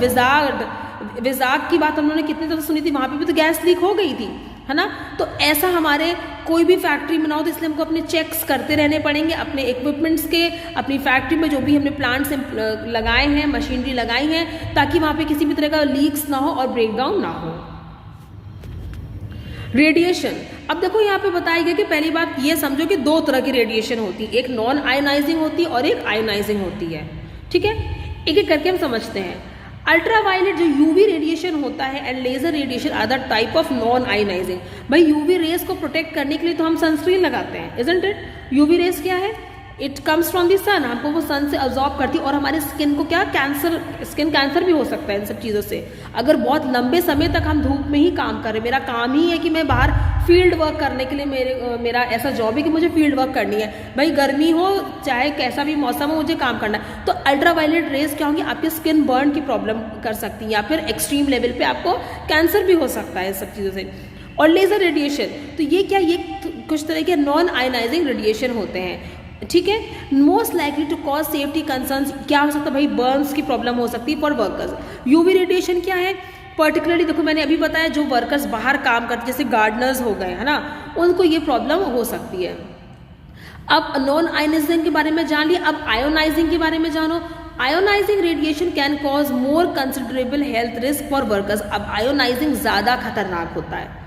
विजाग की बात हम लोगों ने कितनी तरह सुनी थी, वहाँ पे भी तो गैस लीक हो गई थी, है ना। तो ऐसा हमारे कोई भी फैक्ट्री में ना हो, तो इसलिए हमको अपने चेक्स करते रहने पड़ेंगे अपने इक्विपमेंट्स के, अपनी फैक्ट्री में जो भी हमने प्लांट्स लगाए हैं, मशीनरी लगाई हैं, ताकि वहाँ पे किसी भी तरह का लीक्स ना हो और ब्रेकडाउन ना हो। रेडिएशन, अब देखो यहाँ पे बताया गया कि पहली बात ये समझो कि दो तरह की रेडिएशन होती है, एक नॉन आयोनाइजिंग होती है और एक आयोनाइजिंग होती है, ठीक है। एक एक करके हम समझते हैं। अल्ट्रावायलेट जो यूवी रेडिएशन होता है and laser radiation are the type of non ionising. भाई यूवी रेस को प्रोटेक्ट करने के लिए तो हम सनस्क्रीन लगाते हैं, इजंट इट। यूवी रेस क्या है, इट कम्स फ्रॉम द सन, हमको वो सन से अब्जॉर्ब करती है और हमारे स्किन को क्या कैंसर, स्किन कैंसर भी हो सकता है इन सब चीज़ों से, अगर बहुत लंबे समय तक हम धूप में ही काम करें। मेरा काम ही है कि मैं बाहर फील्ड वर्क करने के लिए मेरा ऐसा जॉब है कि मुझे फील्ड वर्क करनी है, भाई गर्मी हो चाहे कैसा भी मौसम हो मुझे काम करना है। तो अल्ट्रावायलेट रेस क्या होंगी, आपके स्किन बर्न की प्रॉब्लम कर सकती है या फिर एक्सट्रीम लेवल पे आपको कैंसर भी हो सकता है इस सब चीज़ों से। और लेजर रेडिएशन, तो ये क्या, ये कुछ तरह के नॉन आयोनाइजिंग रेडिएशन होते हैं, ठीक है। Most likely to cause safety concerns, क्या हो सकता है भाई, बर्न्स की प्रॉब्लम हो सकती है फॉर वर्कर्स। यूवी रेडिएशन क्या है, पर्टिकुलरली देखो मैंने अभी बताया जो वर्कर्स बाहर काम करते जैसे गार्डनर्स हो गए, है ना, उनको ये प्रॉब्लम हो सकती है। अब नॉन आयोनाइजिंग के बारे में जान लिया, अब आयोनाइजिंग के बारे में जानो। Ionising radiation can cause more considerable health risk for workers. अब आयोनाइजिंग ज़्यादा खतरनाक होता है,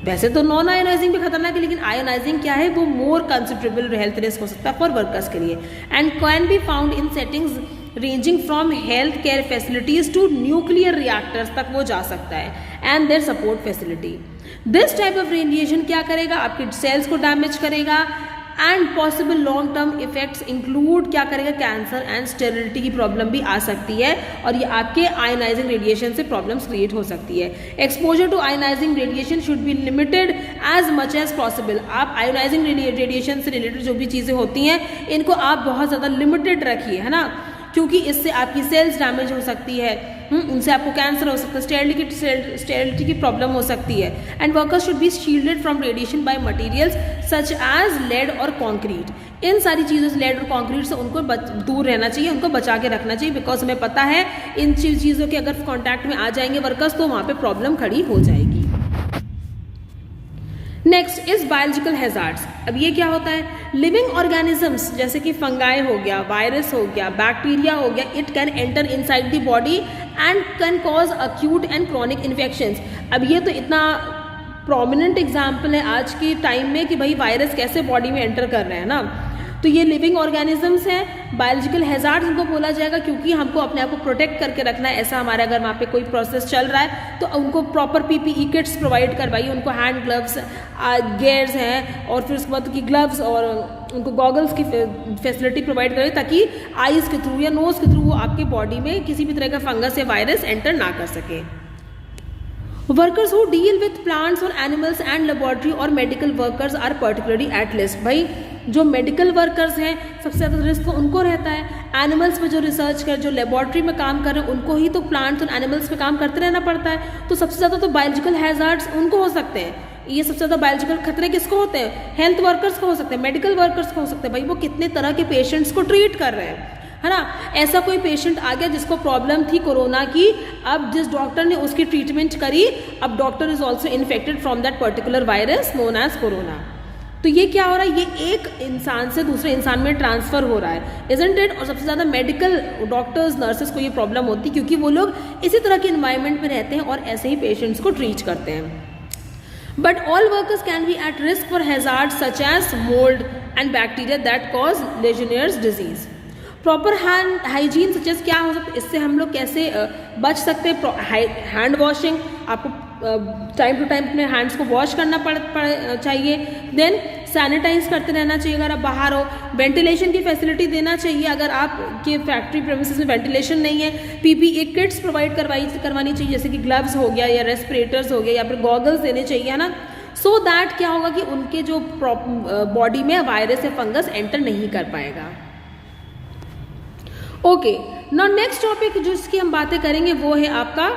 वैसे तो नॉन आयोनाइजिंग भी खतरनाक है, लेकिन आयोनाइजिंग क्या है, वो मोर कंसिडरेबल हेल्थ रिस्क हो सकता है फॉर वर्कर्स के लिए। And can be found in settings ranging from health care facilities to nuclear reactors तक वो जा सकता है and their support facility. This type of radiation क्या करेगा, आपके सेल्स को डैमेज करेगा and possible long term effects include क्या करेगा, कैंसर एंड स्टेरिलिटी की प्रॉब्लम भी आ सकती है और ये आपके आयोनाइजिंग रेडिएशन से प्रॉब्लम्स क्रिएट हो सकती है। Exposure to ionising radiation should be limited as much as possible. आप आयोनाइजिंग रेडिएशन से रिलेटेड जो भी चीज़ें होती हैं इनको आप बहुत ज़्यादा लिमिटेड रखिए, है ना, क्योंकि इससे आपकी सेल्स डैमेज हो सकती है, उनसे आपको कैंसर हो सकता है, स्टेरिलिटी की प्रॉब्लम हो सकती है। And workers should be shielded from radiation by materials such as lead और कॉन्क्रीट। इन सारी चीज़ों से, लेड और कॉन्क्रीट से उनको दूर रहना चाहिए, उनको बचा के रखना चाहिए, बिकॉज हमें पता है इन चीज़ों के अगर कॉन्टैक्ट में आ जाएंगे वर्कर्स तो वहाँ पर प्रॉब्लम खड़ी हो जाएगी। Next is biological hazards. अब ये क्या होता है, लिविंग ऑर्गेनिजम्स जैसे कि फंगाई हो गया, वायरस हो गया, बैक्टीरिया हो गया, it can enter inside the body and can cause acute and chronic infections. अब ये तो इतना प्रोमिनेंट एग्जाम्पल है आज के टाइम में कि भाई वायरस कैसे बॉडी में एंटर कर रहे हैं ना, तो ये लिविंग ऑर्गेनिजम्स हैं, बायोलॉजिकल हैजार्ड्स उनको बोला जाएगा क्योंकि हमको अपने आप को प्रोटेक्ट करके रखना है। ऐसा हमारे अगर वहाँ पे कोई प्रोसेस चल रहा है तो उनको प्रॉपर पीपीई किट्स प्रोवाइड करवाइए, उनको हैंड ग्लव्स, गेयर्स हैं और फिर उसके बाद की ग्लव्स और उनको गॉगल्स की फैसिलिटी प्रोवाइड करें ताकि आईज के थ्रू या नोज के थ्रू वो आपके बॉडी में किसी भी तरह का फंगस या वायरस एंटर ना कर सके। Workers who deal with plants और एनिमल्स एंड लेबोरेटरी और medical workers are particularly at risk. भाई जो मेडिकल वर्कर्स हैं सबसे ज़्यादा रिस्क उनको रहता है, एनिमल्स पे जो रिसर्च कर, जो लेबोरेटरी में काम कर रहे हैं उनको ही तो प्लांट्स और एनिमल्स पे काम करते रहना पड़ता है, तो सबसे ज़्यादा तो बायोलॉजिकल हैजार्ड्स उनको हो सकते हैं। ये सबसे ज़्यादा बायोलॉजिकल खतरे किसको होते हैं, हेल्थ वर्कर्स को हो सकते हैं, मेडिकल वर्कर्स को हो सकते हैं। भाई वो कितने तरह के पेशेंट्स को ट्रीट कर रहे हैं, है ना। ऐसा कोई पेशेंट आ गया जिसको प्रॉब्लम थी कोरोना की, अब जिस डॉक्टर ने उसकी ट्रीटमेंट करी, अब doctor is also infected from that particular virus known as corona. तो ये क्या हो रहा है, ये एक इंसान से दूसरे इंसान में ट्रांसफर हो रहा है, इजंट इट। और सबसे ज़्यादा मेडिकल डॉक्टर्स, नर्सेस को ये प्रॉब्लम होती है क्योंकि वो लोग इसी तरह के इन्वायरमेंट में रहते हैं और ऐसे ही पेशेंट्स को ट्रीट करते हैं। But all workers can be at risk for hazards such as mold and bacteria that cause Legionnaire's disease. Proper hygiene such as क्या हो सकता है, इससे हम लोग कैसे बच सकते हैं। हैंड वॉशिंग, आपको टाइम टू टाइम अपने हैंड्स को वॉश करना चाहिए। देन सैनिटाइज करते रहना चाहिए अगर आप बाहर हो। वेंटिलेशन की फैसिलिटी देना चाहिए अगर आपके फैक्ट्री प्रेमिसेस में वेंटिलेशन नहीं है। पीपीई किट्स प्रोवाइड करवानी चाहिए जैसे कि ग्लव्स हो गया या रेस्पिरेटर्स हो गया या फिर गॉगल्स देने चाहिए, है ना। सो दैट क्या होगा कि उनके जो बॉडी में वायरस या फंगस एंटर नहीं कर पाएगा। ओके, नाउ नेक्स्ट टॉपिक जिसकी हम बातें करेंगे वो है आपका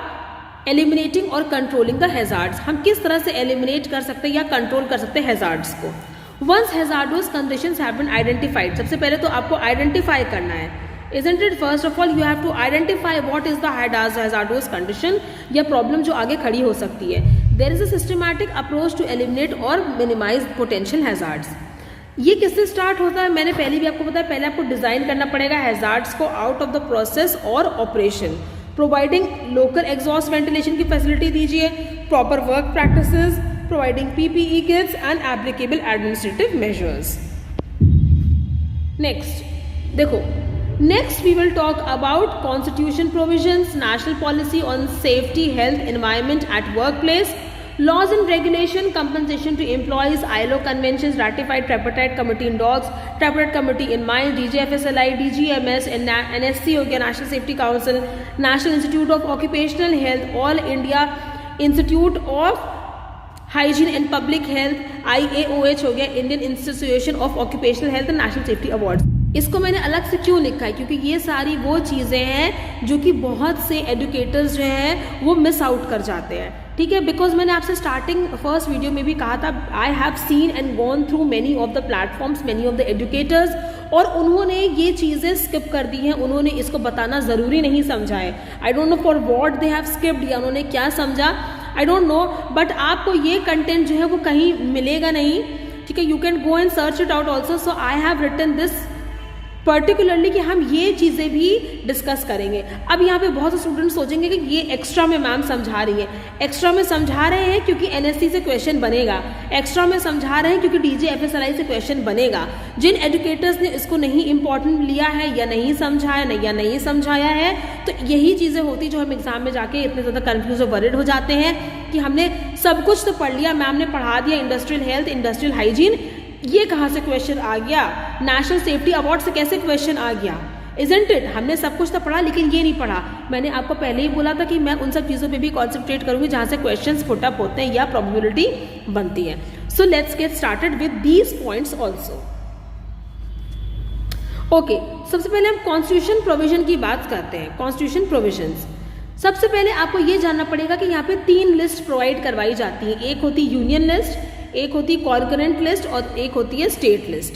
एलिमिनेटिंग और कंट्रोलिंग द हैजार्ड्स। हम किस तरह से एलिमिनेट कर सकते हैं या कंट्रोल कर सकते हैं हैजार्ड्स को। Once hazardous conditions have been identified, सबसे पहले तो आपको आइडेंटिफाई करना है, isn't it? First of all you have to identify what is the hazardous condition या प्रॉब्लम जो आगे खड़ी हो सकती है। There is a systematic approach to eliminate और मिनिमाइज पोटेंशियल हैजार्ड्स। ये किससे स्टार्ट होता है, मैंने पहले भी आपको बताया, पहले आपको डिजाइन करना पड़ेगा हैजार्ड्स को आउट ऑफ द प्रोसेस और operation. Providing local exhaust ventilation की फैसिलिटी दीजिए, proper work practices, providing PPE kits and applicable administrative measures. Next देखो, next we will talk about constitution provisions, national policy on safety, health, environment at work place, laws and regulation, compensation to employees, ILO conventions, ratified tripartite committee in dogs, tripartite committee in mines, DGFSLI, DGMS, and NSC हो गया, National Safety Council, National Institute of Occupational Health, All India Institute of Hygiene and Public Health, IAOH हो गया, Indian Association of Occupational Health and National Safety Awards। इसको मैंने अलग से क्यों लिखा है, क्योंकि ये सारी वो चीज़ें हैं जो कि बहुत से एजुकेटर्स जो हैं वो मिस आउट कर जाते हैं, ठीक है। बिकॉज मैंने आपसे स्टार्टिंग फर्स्ट वीडियो में भी कहा था, I have seen and gone through many of the platforms, many of the educators, और उन्होंने ये चीज़ें स्किप कर दी हैं, उन्होंने इसको बताना ज़रूरी नहीं समझा है। I don't know for what they have skipped, या उन्होंने क्या समझा, आई डोंट नो, बट आपको ये कंटेंट जो है वो कहीं मिलेगा नहीं, ठीक है। You can go and search it out also. So I have written this particularly कि हम ये चीज़ें भी डिस्कस करेंगे। अब यहाँ पे बहुत से स्टूडेंट सोचेंगे कि ये एक्स्ट्रा में मैम समझा रही है। एक्स्ट्रा में समझा रहे हैं क्योंकि NSC से क्वेश्चन बनेगा, एक्स्ट्रा में समझा रहे हैं क्योंकि DGFSLI से क्वेश्चन बनेगा। जिन एजुकेटर्स ने इसको नहीं इंपॉर्टेंट लिया है या नहीं समझा है या नहीं समझाया है, तो यही चीज़ें होती जो हम एग्जाम में जाके इतने ज़्यादा कन्फ्यूज और वरिड हो जाते हैं कि हमने सब कुछ तो पढ़ लिया, मैम ने पढ़ा दिया इंडस्ट्रियल हेल्थ, इंडस्ट्रियल हाइजीन, ये कहाँ से क्वेश्चन आ गया, नेशनल सेफ्टी अवार्ड से कैसे क्वेश्चन आ गया, इजंट इट। हमने सब कुछ तो पढ़ा लेकिन ये नहीं पढ़ा। मैंने आपको पहले ही बोला था कि मैं उन सब चीज़ों पे भी कॉन्सेंट्रेट करूंगी जहाँ से क्वेश्चंस पुट अप होते हैं या प्रोबेबिलिटी बनती है। So let's get started with these points also. Okay, सबसे पहले हम कॉन्स्टिट्यूशन प्रोविजन की बात करते हैं। कॉन्स्टिट्यूशन प्रोविजंस, सबसे पहले आपको ये जानना पड़ेगा कि यहाँ पे 3 लिस्ट प्रोवाइड करवाई जाती है। एक होती यूनियन लिस्ट, एक होती कॉन्करेंट लिस्ट और एक होती है स्टेट लिस्ट।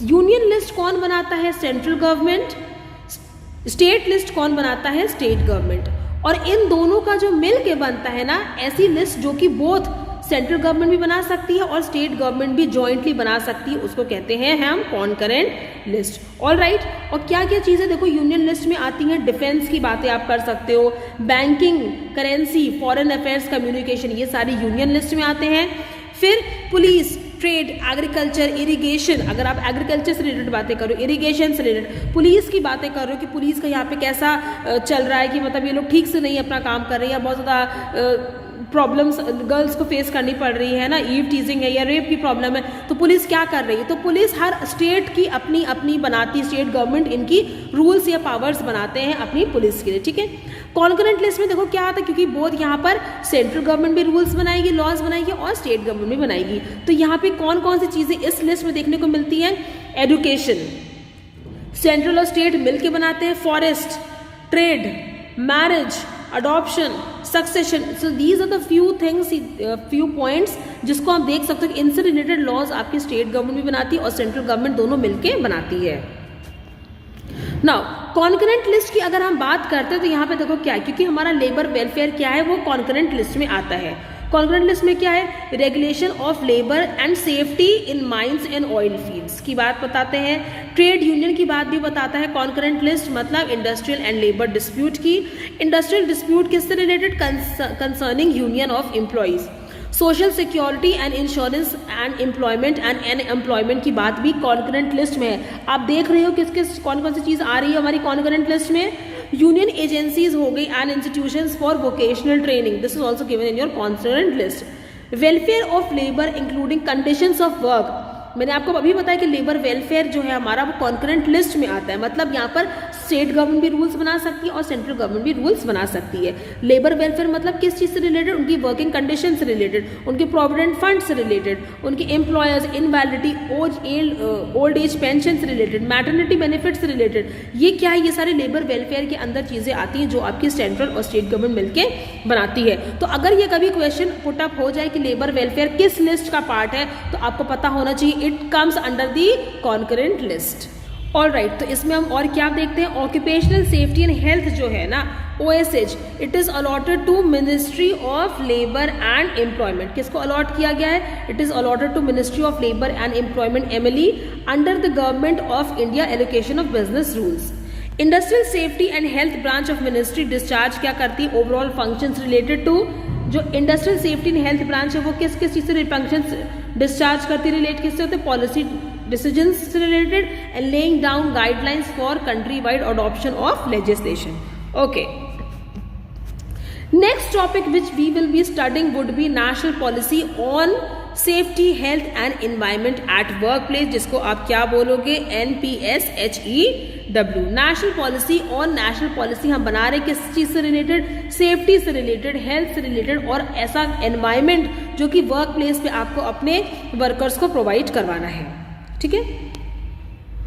यूनियन लिस्ट कौन बनाता है, सेंट्रल गवर्नमेंट। स्टेट लिस्ट कौन बनाता है, स्टेट गवर्नमेंट। और इन दोनों का जो मिल के बनता है ना, ऐसी लिस्ट जो कि बोथ सेंट्रल गवर्नमेंट भी बना सकती है और स्टेट गवर्नमेंट भी जॉइंटली बना सकती है, उसको कहते हैं हम कॉन्करेंट लिस्ट। ऑल राइट, और क्या क्या चीज़ें देखो यूनियन लिस्ट में आती हैं, डिफेंस की बातें आप कर सकते हो, banking, currency, foreign affairs, communication, ये सारी यूनियन लिस्ट में आते हैं। फिर पुलिस, ट्रेड, एग्रीकल्चर, इरिगेशन, अगर आप एग्रीकल्चर से रिलेटेड बातें करो, इरिगेशन से रिलेटेड, पुलिस की बातें कर रहे हो कि पुलिस का यहाँ पे कैसा चल रहा है, कि मतलब ये लोग ठीक से नहीं अपना काम कर रहे हैं या बहुत ज़्यादा प्रॉब्लम्स गर्ल्स को फेस करनी पड़ रही है ना, ईव टीजिंग है या रेप की प्रॉब्लम है, तो पुलिस क्या कर रही है। तो पुलिस हर स्टेट की अपनी अपनी बनाती, स्टेट गवर्नमेंट इनकी रूल्स या पावर्स बनाते हैं अपनी पुलिस के लिए, ठीक है। कॉन्करेंट लिस्ट में देखो क्या आता है, क्योंकि बोथ यहाँ पर सेंट्रल गवर्नमेंट भी रूल्स बनाएगी, लॉज बनाएगी और स्टेट गवर्नमेंट भी बनाएगी। तो यहाँ पे कौन कौन सी चीज़ें इस लिस्ट में देखने को मिलती हैं, एजुकेशन सेंट्रल और स्टेट मिलके बनाते हैं, forest, trade, marriage, adoption, succession. So these are the few things, few points जिसको आप देख सकते हो कि इनसे रिलेटेड लॉज आपकी स्टेट गवर्नमेंट भी बनाती है और सेंट्रल गवर्नमेंट दोनों मिलके बनाती है। नाउ कॉन्करेंट लिस्ट की अगर हम बात करते हैं तो यहाँ पे देखो क्या है, क्योंकि हमारा लेबर वेलफेयर क्या है वो कॉन्करेंट लिस्ट में आता है। कॉन्करेंट लिस्ट में क्या है, regulation of labour and safety in mines and oil fields की बात बताते हैं। ट्रेड यूनियन की बात भी बताता है कॉन्करेंट लिस्ट, मतलब इंडस्ट्रियल एंड लेबर डिस्प्यूट की। इंडस्ट्रियल डिस्प्यूट किससे related, concerning union of employees. Social security and insurance and employment and unemployment की बात भी कॉन्करेंट लिस्ट में है। आप देख रहे हो किस किस कौन कौन सी चीज़ आ रही है हमारी कॉन्करेंट लिस्ट में। यूनियन एजेंसीज हो गई and institutions for vocational training, this is also given in your concurrent list. Welfare of labour including conditions of work, मैंने आपको अभी बताया कि लेबर वेलफेयर जो है हमारा वो कॉन्करेंट लिस्ट में आता है, मतलब यहाँ पर स्टेट गवर्नमेंट भी रूल्स बना सकती है और सेंट्रल गवर्नमेंट भी रूल्स बना सकती है। लेबर वेलफेयर मतलब किस चीज़ से रिलेटेड, उनकी वर्किंग कंडीशन से रिलेटेड, उनके प्रोविडेंट फंड से रिलेटेड, उनके एम्प्लॉयर्स, इनवैलिडिटी, ओल्ड एज पेंशन से रिलेटेड, मैटरनिटी बेनिफिट से रिलेटेड। ये क्या है, ये सारे लेबर वेलफेयर के अंदर चीज़ें आती हैं जो आपकी सेंट्रल और स्टेट गवर्नमेंट मिलकर बनाती है। तो अगर ये कभी क्वेश्चन पुट अप हो जाए कि लेबर वेलफेयर किस लिस्ट का पार्ट है, तो आपको पता होना चाहिए it comes under the concurrent list. All right, तो इसमें हम और क्या देखते हैं, ऑक्यूपेशनल सेफ्टी एंड हेल्थ जो है ना OSH, it is allotted to ministry of labour and employment. किसको अलॉट किया गया है, it is allotted to ministry of labour and employment MLE under the government of India allocation of business rules. Industrial safety and health branch of ministry discharge क्या करती है, overall functions related to, जो industrial safety and health branch है वो किस किस चीज से फंक्शंस डिस्चार्ज करती है, रिलेट किससे होते हैं, policy decisions related and laying down guidelines for country-wide adoption of legislation. Okay. Next topic which we will be studying would be national policy on safety, health and environment at workplace, जिसको आप क्या बोलोगे, NPSHEW। National policy और national policy हम बना रहे किस चीज से रिलेटेड, सेफ्टी से रिलेटेड, हेल्थ से रिलेटेड और ऐसा एनवायरमेंट जो कि वर्क प्लेस पे आपको अपने वर्कर्स को प्रोवाइड करवाना है। ठीक है,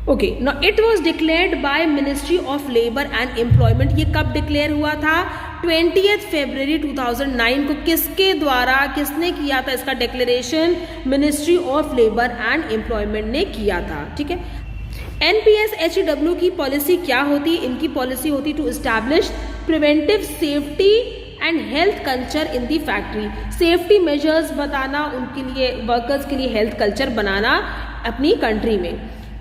okay. Now it was declared by ministry of labour and employment. ये कब डिक्लेयर हुआ था, 20 फरवरी 2009 को। किसके द्वारा, किसने किया था इसका declaration, ministry of labour and employment ने किया था। ठीक है, NPSHEW की पॉलिसी क्या होती, इनकी पॉलिसी होती to establish preventive safety and health culture in the factory. Safety measures बताना उनके लिए, वर्कर्स के लिए हेल्थ कल्चर बनाना अपनी कंट्री में।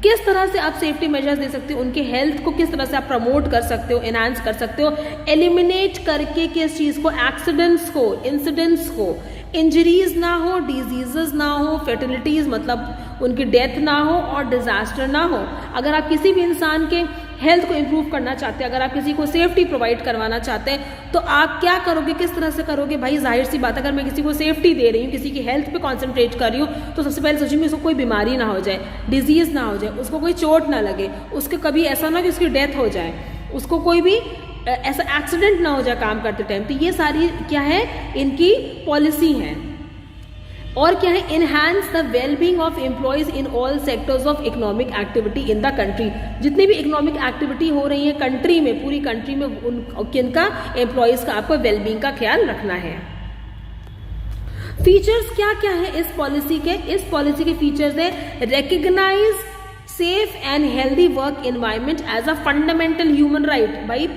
किस तरह से आप सेफ्टी मेजर्स दे सकते हो, उनके हेल्थ को किस तरह से आप प्रमोट कर सकते हो, एनहांस कर सकते हो, एलिमिनेट करके किस चीज को, एक्सीडेंट्स को, इंसिडेंट्स को, इंजरीज ना हो, डिजीजेस ना हो, फेर्टिलिटीज मतलब उनकी डेथ ना हो और डिजास्टर ना हो। अगर आप किसी भी इंसान के हेल्थ को इम्प्रूव करना चाहते हैं, अगर आप किसी को सेफ्टी प्रोवाइड करवाना चाहते हैं, तो आप क्या करोगे, किस तरह से करोगे। भाई जाहिर सी बात, अगर मैं किसी को सेफ्टी दे रही हूँ, किसी की हेल्थ पे कॉन्सेंट्रेट कर रही हूँ, तो सबसे पहले सोचूंगी उसको कोई बीमारी ना हो जाए, डिजीज ना हो जाए, उसको कोई चोट ना लगे, उसके कभी ऐसा ना कि उसकी डेथ हो जाए, उसको कोई भी ऐसा एक्सीडेंट ना हो जाए काम करते टाइम। तो ये सारी क्या है, इनकी पॉलिसी है। और क्या है, enhance the wellbeing of employees in all sectors of economic activity in the country. जितनी भी इकोनॉमिक एक्टिविटी हो रही है कंट्री में, पूरी कंट्री में, किनका, एम्प्लॉयज का आपको वेलबींग का ख्याल रखना है। फीचर्स क्या क्या है इस पॉलिसी के, इस पॉलिसी के फीचर्स है, recognise safe and healthy work environment as a fundamental human right. भाई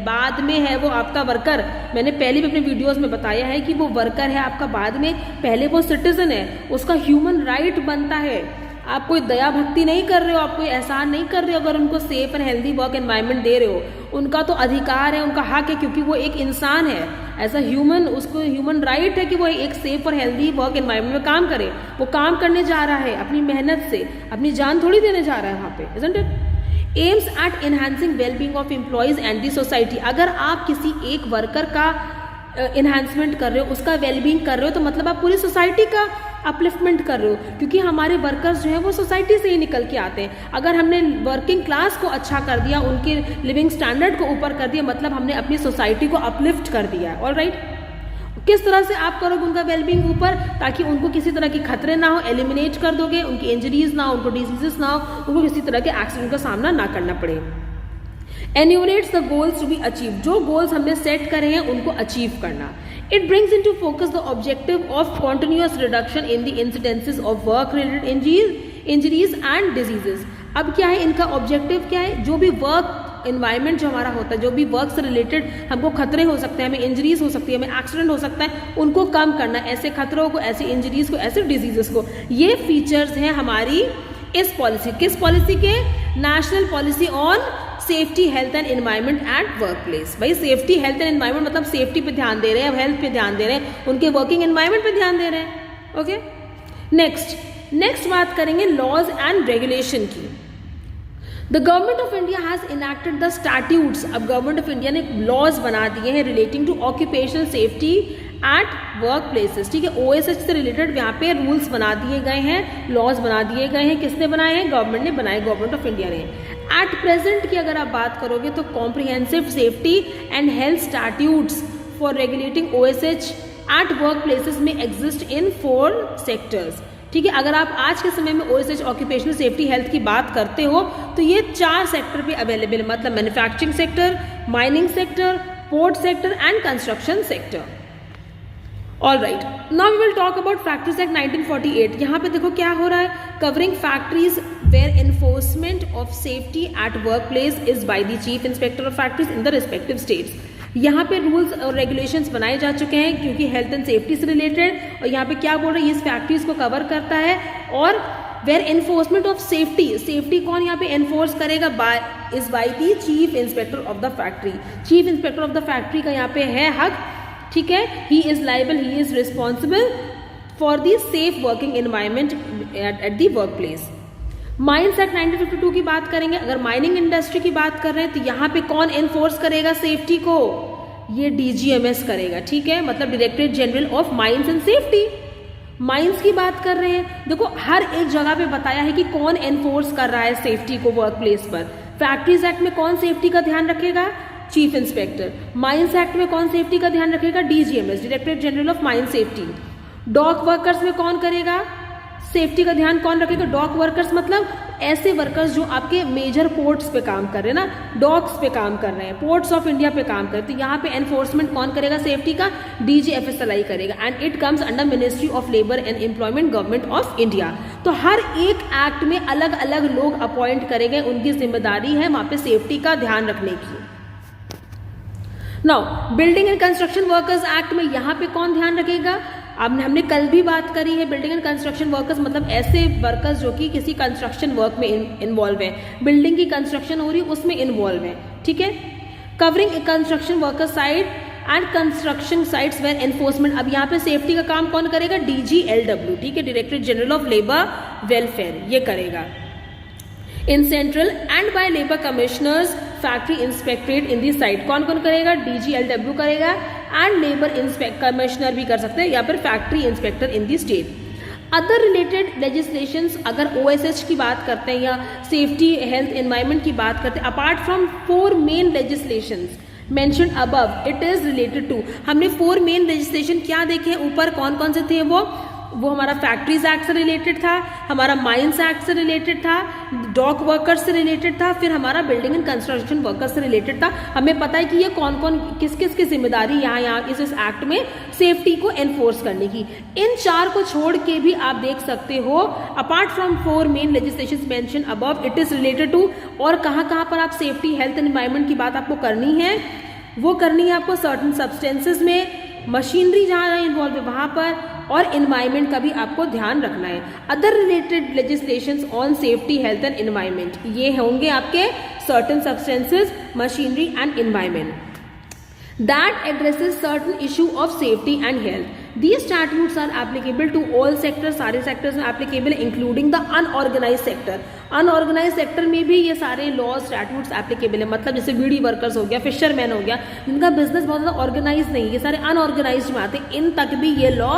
बाद में है वो आपका वर्कर, मैंने पहले भी अपने वीडियोस में बताया है कि वो वर्कर है आपका बाद में, पहले वो सिटीजन है, उसका ह्यूमन राइट बनता है। आप कोई दया भक्ति नहीं कर रहे हो, आप कोई एहसान नहीं कर रहे हो अगर उनको safe and healthy work environment दे रहे हो। उनका तो अधिकार है, उनका हक है, क्योंकि वो एक इंसान है, एज अ ह्यूमन, उसको ह्यूमन राइट है कि वो एक सेफ और हेल्दी वर्क एनवायरनमेंट में काम करे। वो काम करने जा रहा है अपनी मेहनत से, अपनी जान थोड़ी देने जा रहा है वहाँ पे, isn't it? Aims at enhancing wellbeing of employees and the society. अगर आप किसी एक वर्कर का एनहांसमेंट कर रहे हो, उसका वेलबींग कर रहे हो, तो मतलब आप पूरी सोसाइटी का अपलिफ्टमेंट कर रहे हो, क्योंकि हमारे वर्कर्स जो है वो सोसाइटी से ही निकल के आते हैं। अगर हमने वर्किंग क्लास को अच्छा कर दिया, उनके लिविंग स्टैंडर्ड को ऊपर कर दिया, मतलब हमने अपनी सोसाइटी को अपलिफ्ट कर दिया। ऑल राइट, किस तरह से आप करोगे उनका वेलबींग ऊपर, ताकि उनको किसी तरह की खतरे ना हो, एलिमिनेट कर दोगे, उनकी इंजरीज ना हो, उनको डिजीजेस ना हो, उनको किसी तरह के एक्सीडेंट का सामना ना करना पड़े। Enumerates the goals to be achieve. जो गोल्स हमने सेट करे हैं उनको अचीव करना। It brings into focus the objective of continuous reduction in the incidences of work related injuries and diseases. अब क्या है इनका ऑब्जेक्टिव, क्या है, जो भी वर्क एनवायरनमेंट जो हमारा होता है, जो भी वर्क से रिलेटेड हमको खतरे हो सकते हैं, हमें इंजरीज हो सकती है, हमें एक्सीडेंट हो सकता है, उनको कम करना, ऐसे खतरों को, ऐसे इंजरीज को, ऐसे डिजीजेस को। ये फीचर्स हैं हमारी इस पॉलिसी, किस पॉलिसी के, national policy on safety, health and environment eight work place. भाई सेफ्टी, हेल्थ एंड एनवायरनमेंट मतलब सेफ्टी पे ध्यान दे रहे हैं, हेल्थ पे ध्यान दे रहे हैं, उनके वर्किंग एनवायरनमेंट पे ध्यान दे रहे हैं। ओके, नेक्स्ट बात करेंगे लॉज एंड रेगुलेशन की। The government of India has enacted the statutes. अब गवर्नमेंट ऑफ इंडिया ने लॉज बना दिए हैं relating to occupational safety at workplaces. ठीक है, OSH से रिलेटेड यहाँ पे रूल्स बना दिए गए हैं, लॉज बना दिए गए हैं। किसने बनाए हैं, गवर्नमेंट ने बनाए, गवर्नमेंट ऑफ इंडिया ने। एट प्रेजेंट की अगर आप बात करोगे तो comprehensive safety and health statutes for regulating OSH at work places में एग्जिस्ट इन 4 सेक्टर्स। ठीक है, अगर आप आज के समय में OSH ऑक्यूपेशनल सेफ्टी हेल्थ की बात करते हो तो ये 4 सेक्टर पे अवेलेबल है, मतलब manufacturing sector, mining sector, port sector and construction sector. All right, now we will talk about factories act 1948। यहाँ पे देखो क्या हो रहा है, covering factories where enforcement of safety at workplace is by the chief inspector of factories in the respective states. यहाँ पे rules और रेगुलेशंस बनाए जा चुके हैं क्योंकि हेल्थ एंड सेफ्टी से रिलेटेड, और यहाँ पे क्या बोल रहे हैं, इस फैक्ट्रीज को कवर करता है। और where enforcement of safety, safety कौन यहाँ पे एनफोर्स करेगा, by the chief inspector of the factory. Chief inspector of the factory का यहाँ पे है हक, ठीक है। He is liable, he is responsible for the safe working environment at the workplace. Mines act 1952 की बात करेंगे, अगर माइनिंग इंडस्ट्री की बात कर रहे हैं तो यहाँ पे कौन एनफोर्स करेगा सेफ्टी को, ये डीजीएमएस करेगा, ठीक है, मतलब directorate general of mines and safety. Mines की बात कर रहे हैं, देखो हर एक जगह पे बताया है कि कौन एनफोर्स कर रहा है सेफ्टी को वर्क प्लेस पर। फैक्ट्रीज एक्ट में कौन सेफ्टी का ध्यान रखेगा, चीफ इंस्पेक्टर। माइंस एक्ट में कौन सेफ्टी का ध्यान रखेगा, DGMS, directorate general of mine safety. Dock workers में कौन करेगा सेफ्टी का ध्यान, कौन रखेगा, डॉक वर्कर्स मतलब ऐसे वर्कर्स जो आपके मेजर पोर्ट्स पे काम कर रहे हैं ना, डॉक्स पे काम कर रहे हैं, पोर्ट्स ऑफ इंडिया पे काम कर रहे हैं, तो यहाँ पे एनफोर्समेंट कौन करेगा सेफ्टी का, डीजीएफएसएलआई करेगा। And it comes under ministry of labour and employment, government of India. तो हर एक एक्ट में अलग अलग लोग अपॉइंट करे गए, उनकी जिम्मेदारी है वहां पे सेफ्टी का ध्यान रखने की। Now building and construction workers act में यहाँ पे कौन ध्यान रखेगा, अब हमने कल भी बात करी है, बिल्डिंग एंड कंस्ट्रक्शन वर्कर्स मतलब ऐसे वर्कर्स जो कि किसी कंस्ट्रक्शन वर्क में इन्वॉल्व है, बिल्डिंग की कंस्ट्रक्शन हो रही है उसमें इन्वॉल्व है, ठीक है। Covering construction worker site and construction sites where enforcement, अब यहाँ पे सेफ्टी का काम कौन करेगा, डीजीएलडब्ल्यू, ठीक है, directorate general of labour welfare, ये करेगा। In central and by labour commissioners factory inspectorate in the site, कौन कौन करेगा, डीजीएलडब्ल्यू करेगा एंड लेबर कमिश्नर भी कर सकते हैं या फिर फैक्ट्री इंस्पेक्टर इन दी स्टेट। अदर रिलेटेड लेजिस्लेशंस, अगर ओएसएच की बात करते हैं या सेफ्टी हेल्थ एनवायरनमेंट की बात करते हैं, apart from 4 main legislations mentioned above it is related to, हमने 4 मेन लेजिस्लेशन क्या देखे हैं ऊपर, कौन कौन से थे वो हमारा फैक्ट्रीज एक्ट से रिलेटेड था, हमारा माइंस एक्ट से रिलेटेड था, डॉक वर्कर्स से रिलेटेड था, फिर हमारा बिल्डिंग एंड कंस्ट्रक्शन वर्कर्स से रिलेटेड था। हमें पता है कि ये कौन कौन किस किस की जिम्मेदारी यहाँ इस एक्ट में सेफ्टी को एनफोर्स करने की। इन 4 को छोड़ के भी आप देख सकते हो apart from 4 main legislation mention above it is related to, और कहाँ पर आप सेफ्टी हेल्थ एंड एनवायरमेंट की बात आपको करनी है, वो करनी है आपको सर्टन सब्सटेंसेज में, मशीनरी जहाँ इन्वॉल्व है वहाँ पर, और इन्वायरमेंट का भी आपको ध्यान रखना है। Other related legislations on safety health and environment, ये होंगे आपके certain substances, machinery and environment that addresses certain issue of safety and health. These statutes are applicable to all sectors, सारे sectors में applicable है, including the unorganized sector. Unorganized sector में भी ये सारे laws, statutes applicable है, मतलब जैसे बीड़ी वर्कर्स हो गया, फिशरमैन हो गया, जिनका बिजनेस बहुत ज़्यादा ऑर्गेनाइज नहीं, ये सारे अनऑर्गेनाइज्ड में आते हैं, इन तक भी ये लॉ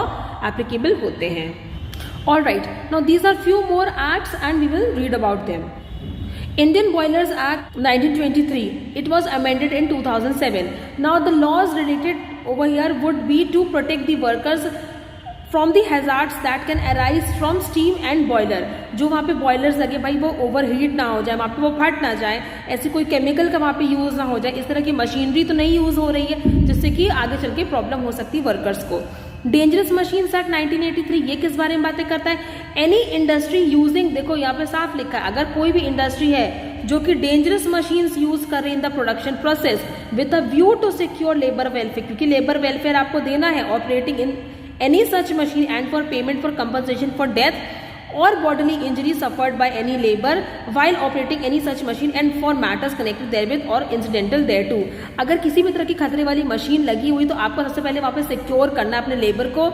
applicable होते हैं. All right, now these are few more acts and we will read about them. Indian Boilers Act 1923, it was amended in 2007. Now the laws related over here would be to protect the workers from the hazards that can arise from steam and boiler. जो वहाँ पे boilers लगे भाई वो overheat ना हो जाए, वहाँ पे वो फट ना जाए, ऐसे कोई केमिकल का वहाँ पे यूज़ ना हो जाए, इस तरह की मशीनरी तो नहीं यूज़ हो रही है जिससे कि आगे चल के प्रॉब्लम हो सकती है वर्कर्स को. डेंजरस मशीन्स एक्ट 1983, ये किस बारे में बातें करता है? एनी इंडस्ट्री यूजिंग, देखो यहाँ पे साफ लिखा है, अगर कोई भी इंडस्ट्री है जो कि डेंजरस मशीन्स यूज कर रही है in the production process with a view to secure labour welfare, क्योंकि लेबर वेलफेयर आपको देना है, operating in any such machine and for payment for compensation for death or bodily injury suffered by any labor while operating any such machine and for matters connected therewith or incidental thereto. अगर किसी भी तरह की खतरे वाली machine लगी हुई तो आपको सबसे पहले वहाँ पे सिक्योर करना है अपने लेबर को,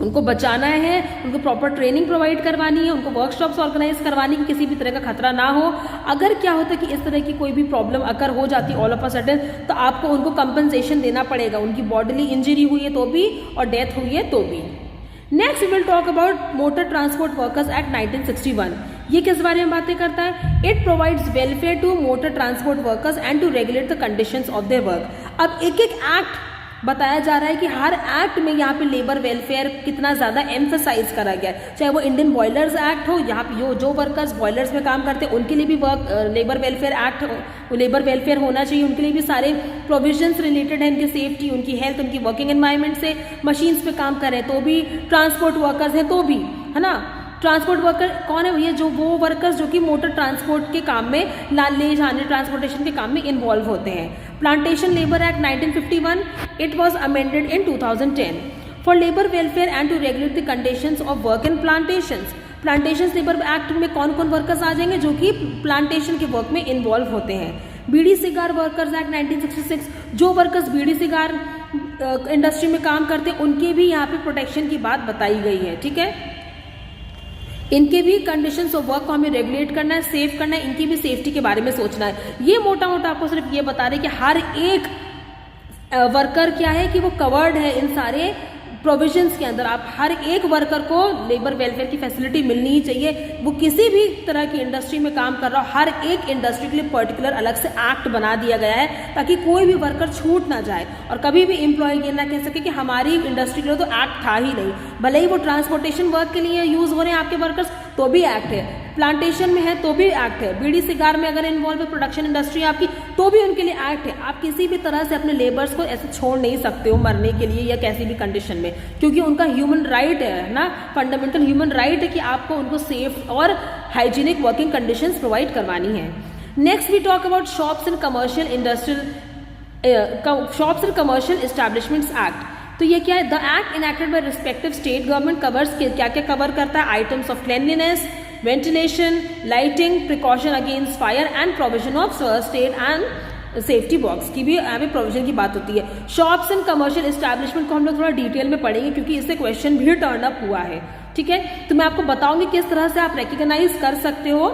उनको बचाना है, उनको प्रॉपर ट्रेनिंग प्रोवाइड करवानी है, उनको वर्कशॉप्स ऑर्गेनाइज करवानी कि किसी भी तरह का खतरा ना हो. अगर क्या होता है कि इस तरह की कोई भी प्रॉब्लम अगर हो जाती ऑल ऑफ अ सडन तो आपको उनको कंपनसेशन देना पड़ेगा, उनकी बॉडीली इंजरी हुई है तो भी और डेथ हुई है तो भी. Next we will talk about motor transport workers act 1961. ये किस बारे में बातें करता है? It provides welfare to motor transport workers and to regulate the conditions of their work. अब एक एक एक्ट बताया जा रहा है कि हर एक्ट में यहाँ पे लेबर वेलफेयर कितना ज़्यादा एम्फसाइज करा गया है. चाहे वो इंडियन बॉयलर्स एक्ट हो, यहाँ पे जो वर्कर्स बॉयलर्स में काम करते हैं उनके लिए भी लेबर वेलफेयर एक्ट हो, लेबर वेलफेयर होना चाहिए, उनके लिए भी सारे प्रोविजंस रिलेटेड हैं, उनकी सेफ्टी, उनकी हेल्थ, उनकी वर्किंग एनवायरनमेंट से. मशीन्स पे काम कर रहे हैं तो भी, ट्रांसपोर्ट वर्कर्स हैं तो भी, है ना, ट्रांसपोर्ट वर्कर कौन है भैया? जो वो वर्कर्स जो कि मोटर ट्रांसपोर्ट के काम में, ले जाने ट्रांसपोर्टेशन के काम में इन्वॉल्व होते हैं। Plantation labour act 1951, it was amended in 2010 for labour welfare and to regulate the conditions of work in plantations. Plantation labour act में कौन कौन वर्कर्स आ जाएंगे? जो कि प्लांटेशन के वर्क में इन्वॉल्व होते हैं। बीड़ी सिगार वर्कर्स एक्ट 1966, जो वर्कर्स बीड़ी सिगार इंडस्ट्री में काम करते हैं उनके भी यहाँ पे प्रोटेक्शन की बात बताई गई है। ठीक है, इनके भी कंडीशंस ऑफ वर्क को हमें रेगुलेट करना है, सेव करना है, इनकी भी सेफ्टी के बारे में सोचना है। ये मोटा मोटा आपको सिर्फ ये बता रहे कि हर एक वर्कर क्या है कि वो कवर्ड है इन सारे प्रोविजंस के अंदर। आप हर एक वर्कर को लेबर वेलफेयर की फैसिलिटी मिलनी ही चाहिए। वो किसी भी तरह की इंडस्ट्री में काम कर रहा हो, हर एक इंडस्ट्री के लिए पर्टिकुलर अलग से एक्ट बना दिया गया है ताकि कोई भी वर्कर छूट ना जाए और कभी भी एम्प्लॉय ये ना कह सके कि हमारी इंडस्ट्री के लिए तो एक्ट था ही नहीं। भले ही वो ट्रांसपोर्टेशन वर्क के लिए यूज हो रहे हैं आपके वर्कर्स तो भी एक्ट है, प्लांटेशन में है तो भी एक्ट है, बीड़ी सिगार में अगर इन्वॉल्व है प्रोडक्शन इंडस्ट्री आपकी तो भी उनके लिए एक्ट है। आप किसी भी तरह से अपने लेबर्स को ऐसे छोड़ नहीं सकते हो मरने के लिए या कैसी भी कंडीशन में, क्योंकि उनका ह्यूमन राइट है ना, फंडामेंटल ह्यूमन राइट है कि आपको उनको सेफ और हाइजीनिक वर्किंग कंडीशंस प्रोवाइड करवानी है। Next we talk about shops and commercial establishments act. तो ये क्या है? The act enacted by respective state government covers, क्या क्या कवर करता है? Items of cleanliness, ventilation, lighting, precaution against fire and provision of state and safety box की भी यहाँ पे प्रोविजन की बात होती है। शॉप्स एंड कमर्शियल एस्टैब्लिशमेंट को हम लोग थोड़ा डिटेल में पढ़ेंगे क्योंकि इससे क्वेश्चन भी टर्न अप हुआ है। ठीक है, तो मैं आपको बताऊंगी किस तरह से आप रिकग्नाइज कर सकते हो,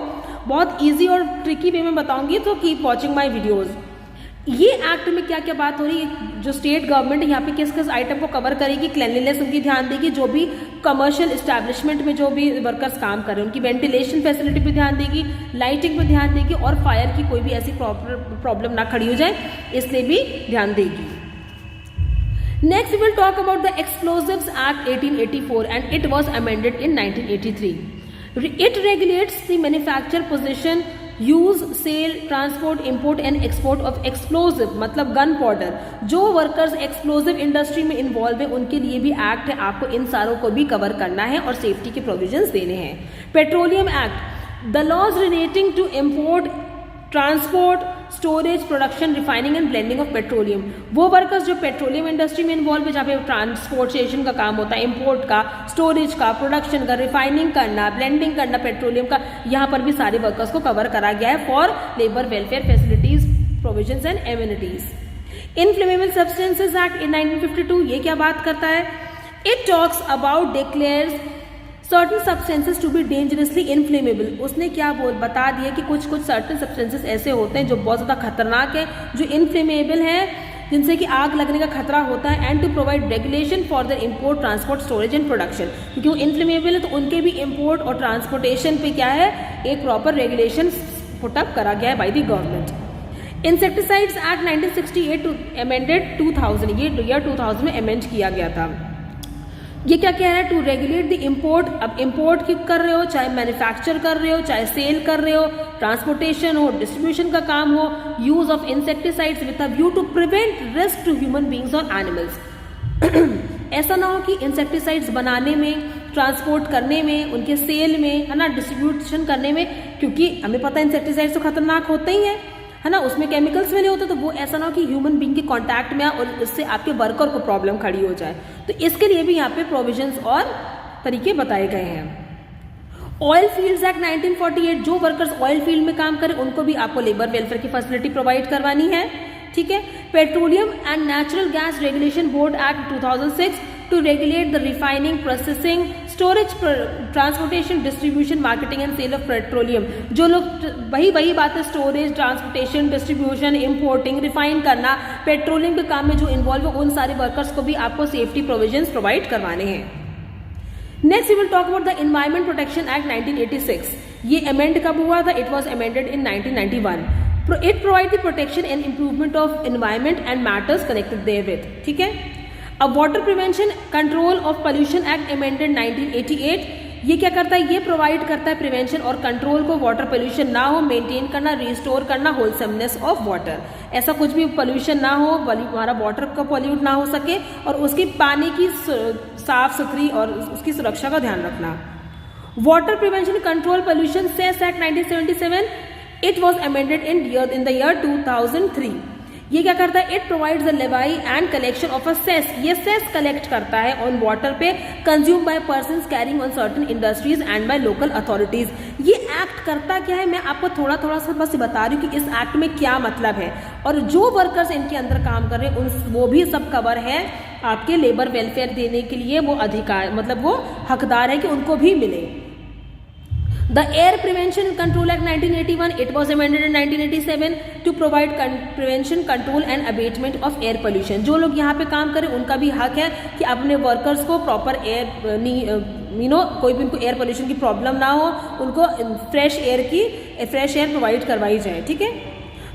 बहुत ईजी और ट्रिकी वे में बताऊंगी, तो कीप वॉचिंग माई वीडियोज। ये एक्ट में क्या क्या बात हो रही है? जो स्टेट गवर्नमेंट यहाँ पे किस किस आइटम को कवर करेगी? क्लेanलीनेस उनकी ध्यान देगी, जो भी कमर्शियल एस्टैब्लिशमेंट में जो भी वर्कर्स काम कर रहे हैं उनकी वेंटिलेशन फैसिलिटी पे ध्यान देगी, लाइटिंग पे ध्यान देगी और फायर की कोई भी ऐसी प्रॉब्लम ना खड़ी हो जाए इसलिए भी ध्यान देगी। Next we will talk about the explosives act 1884 and it was amended in 1983। It regulates the manufacture, possession, use, sale, transport, import and export of explosive, मतलब गन पाउडर। जो वर्कर्स एक्सप्लोजिव इंडस्ट्री में involve है उनके लिए भी act है, आपको इन सारों को भी कवर करना है और सेफ्टी के प्रोविजंस देने हैं। Petroleum act, the laws relating to import, transport, storage, production, refining and blending of petroleum. वो वर्कर्स जो पेट्रोलियम इंडस्ट्री में इन्वॉल्व है, जहाँ पे ट्रांसपोर्टेशन का काम होता है, इंपोर्ट का, स्टोरेज का, प्रोडक्शन का, रिफाइनिंग करना, ब्लेंडिंग करना पेट्रोलियम का, यहाँ पर भी सारे वर्कर्स को कवर करा गया है for labour welfare facilities, provisions and amenities. Inflammable substances act in 1952, ये क्या बात करता है? It talks about declares certain substances to be dangerously inflammable. उसने क्या बता दिया कि कुछ कुछ सर्टन सब्सटेंसेस ऐसे होते हैं जो बहुत ज़्यादा खतरनाक है, जो इनफ्लेमेबल है, जिनसे कि आग लगने का खतरा होता है, and to provide regulation for the import, transport, storage and production. क्योंकि वो इनफ्लेमेबल है तो उनके भी इंपोर्ट और ट्रांसपोर्टेशन पे क्या है, एक प्रॉपर रेगुलेशन पुटअप करा गया है by the government. Insecticides act 1968 amended 2000, ये ईयर 2000 में अमेंड किया गया था। ये क्या कह रहा है? To regulate the import. अब इम्पोर्ट कर रहे हो, चाहे मैन्युफैक्चर कर रहे हो, चाहे सेल कर रहे हो, ट्रांसपोर्टेशन हो, डिस्ट्रीब्यूशन का काम हो, use of insecticides with a view to prevent risk to human beings और एनिमल्स। ऐसा ना हो कि इंसेक्टिसाइड्स बनाने में, ट्रांसपोर्ट करने में, उनके सेल में, है ना, डिस्ट्रीब्यूशन करने में, क्योंकि हमें पता है इंसेक्टिसाइड्स तो खतरनाक होते ही है ना, उसमें केमिकल्स मिले होते, तो वो ऐसा ना हो कि ह्यूमन बींग के कांटेक्ट में और इससे आपके वर्कर को प्रॉब्लम खड़ी हो जाए। तो इसके लिए भी यहाँ पे प्रोविजंस और तरीके बताए गए हैं। ऑयल फील्ड्स एक्ट 1948, जो वर्कर्स ऑयल फील्ड में काम करें उनको भी आपको लेबर वेलफेयर की फैसिलिटी प्रोवाइड करवानी है। ठीक है। Petroleum and natural gas regulation board act 2006 to regulate the refining, processing, storage, transportation, distribution, marketing and sale of petroleum. जो लोग वही बात है, storage, transportation, distribution, importing, refine करना, पेट्रोलियम के काम में जो इन्वॉल्व है उन सारे वर्कर्स को भी आपको सेफ्टी प्रोविजंस प्रोवाइड करवाने हैं। Next we will talk about the environment protection act 1986। ये अमेंड कब हुआ था? It was amended in 1991। It provide the protection and improvement of environment and matters connected therewith. ठीक है। अब water prevention control of pollution act amended 1988, ये क्या करता है? ये प्रोवाइड करता है प्रिवेंशन और कंट्रोल को, वाटर पोल्यूशन ना हो, मेंटेन करना, रिस्टोर करना, होलसमनेस ऑफ वाटर। ऐसा कुछ भी पोल्यूशन ना हो, हमारा वाटर का पॉल्यूट ना हो सके और उसकी पानी की साफ सुथरी और उसकी सुरक्षा का ध्यान रखना। Water prevention control pollution cess act 1977, it was amended in the year 2003। ये क्या करता है? It provides the levy and collection of a cess, ये सेस कलेक्ट करता है ऑन वाटर पे consume by persons carrying on certain industries and by local authorities. ये act करता क्या है, मैं आपको थोड़ा थोड़ा सा बस बता रही हूँ कि इस एक्ट में क्या मतलब है, और जो वर्कर्स इनके अंदर काम कर रहे हैं वो भी सब कवर है आपके लेबर वेलफेयर देने के लिए, वो अधिकार मतलब वो हकदार है कि उनको भी मिले। The Air Prevention and Control Act 1981, it was amended in 1987 to provide prevention, control and abatement of air pollution। जो लोग यहाँ पे काम करें उनका भी हक है कि अपने वर्कर्स को प्रॉपर एयर कोई भी उनको एयर पोल्यूशन की प्रॉब्लम ना हो, उनको फ्रेश एयर प्रोवाइड करवाई जाए, ठीक है।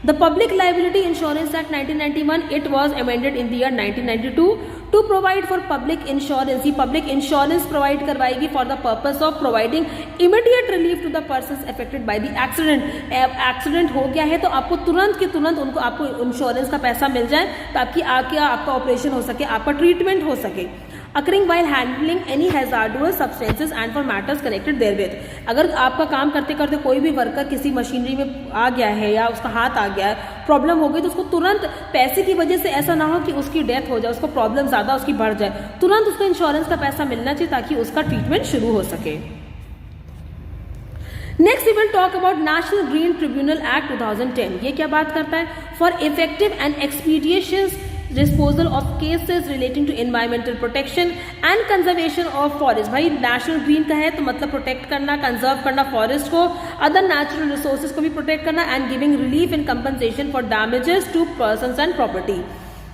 The Public Liability Insurance Act 1991, it was amended in the year 1992 to provide for public insurance। ये public insurance provide करवाएगी for the purpose of providing immediate relief to the persons affected by the accident। Accident हो गया है तो आपको तुरंत के तुरंत उनको आपको इंश्योरेंस का पैसा मिल जाए ताकि आपका ऑपरेशन हो सके, आपका ट्रीटमेंट हो सके। occurring while handling any hazardous substances and for matters connected therewith। अगर आपका काम करते करते कोई भी वर्कर किसी मशीनरी में आ गया है या उसका हाथ आ गया है, प्रॉब्लम हो गई, तो उसको तुरंत पैसे की वजह से ऐसा ना हो कि उसकी डेथ हो जाए, उसको प्रॉब्लम ज़्यादा उसकी बढ़ जाए, तुरंत उसको इंश्योरेंस का पैसा मिलना चाहिए ताकि उसका ट्रीटमेंट शुरू हो सके। Next we will talk about national green tribunal act 2010। ये क्या बात करता है? For effective and expeditious disposal of cases relating to environmental protection and conservation of forest. भाई नेशनल ग्रीन का है तो मतलब प्रोटेक्ट करना, कंजर्व करना फॉरेस्ट को, अदर नेचुरल रिसोर्सेज को भी प्रोटेक्ट करना, and giving relief and compensation for damages to persons and property.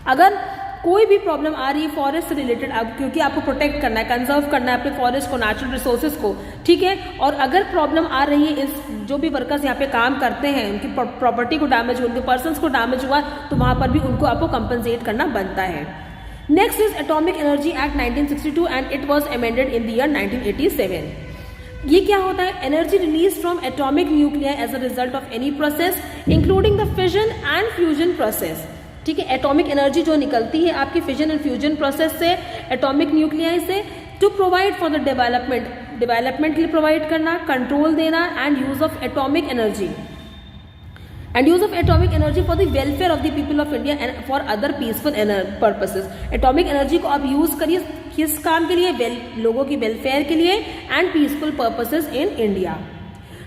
अगर कोई भी प्रॉब्लम आ रही है फॉरेस्ट से रिलेटेड, क्योंकि आपको प्रोटेक्ट करना है, कंजर्व करना है अपने फॉरेस्ट को, नेचुरल रिसोर्सेज को, ठीक है, और अगर प्रॉब्लम आ रही है इस जो भी वर्कर्स यहाँ पे काम करते हैं उनकी प्रॉपर्टी को डैमेज हुआ, उनके पर्सन्स को डैमेज हुआ, तो वहां पर भी उनको आपको कंपनसेट करना बनता है। Next is atomic energy act 1962 and it was amended in the year 1987। ये क्या होता है? Energy release from atomic nuclear as a result of any process including the fission and fusion process. ठीक है, एटॉमिक एनर्जी जो निकलती है आपकी फिजन एंड फ्यूजन प्रोसेस से, एटॉमिक न्यूक्लियाई से, to provide for the development के लिए प्रोवाइड करना, कंट्रोल देना, and use of atomic energy for the welfare of the people of India and for other peaceful purposes. Atomic energy को आप use करिए किस काम के लिए? लोगों की वेलफेयर के लिए and peaceful purposes in India.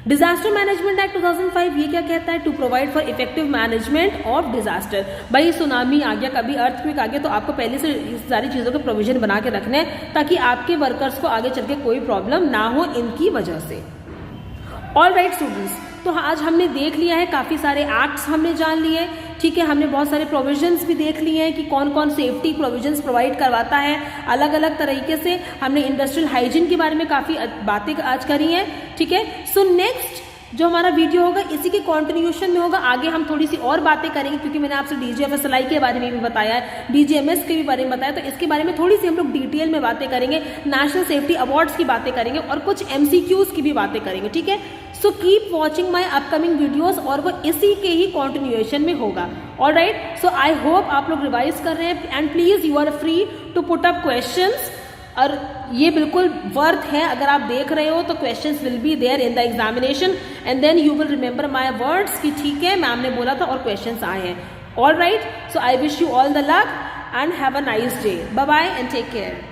Disaster management act 2005 ये क्या कहता है? To provide for effective management of disaster. भाई सुनामी आ गया, कभी अर्थक्वेक आ गया, तो आपको पहले से इस सारी चीजों के प्रोविजन बना के रखने हैं ताकि आपके वर्कर्स को आगे चल के कोई प्रॉब्लम ना हो इनकी वजह से। ऑल राइट स्टूडेंट्स, तो आज हमने देख लिया है, काफी सारे एक्ट्स हमने जान लिए, ठीक है, हमने बहुत सारे प्रोविजंस भी देख लिए हैं कि कौन कौन सेफ्टी प्रोविजंस प्रोवाइड करवाता है अलग अलग तरीके से। हमने इंडस्ट्रियल हाइजीन के बारे में काफी बातें आज करी हैं, ठीक है। सो नेक्स्ट जो हमारा वीडियो होगा इसी के कंटिन्यूएशन में होगा। आगे हम थोड़ी सी और बातें करेंगे क्योंकि मैंने आपसे डीजीएफएसएलआई के बारे में भी बताया है, डीजीएमएस के भी बारे में बताया, तो इसके बारे में थोड़ी सी हम लोग डिटेल में बातें करेंगे, नेशनल सेफ्टी अवार्ड्स की बातें करेंगे और कुछ एमसीक्यूज की भी बातें करेंगे, ठीक है। So keep watching my upcoming videos और वो इसी के ही कॉन्टिन्यूएशन में होगा। All right, so I hope आप लोग रिवाइज कर रहे हैं and please you are free to put up questions, और ये बिल्कुल वर्थ है, अगर आप देख रहे हो तो questions will be there in the examination and then you will remember my words कि ठीक है मैम ने बोला था और क्वेश्चंस आए हैं। All right, so I wish you all the luck and have a nice day. Bye bye and take care.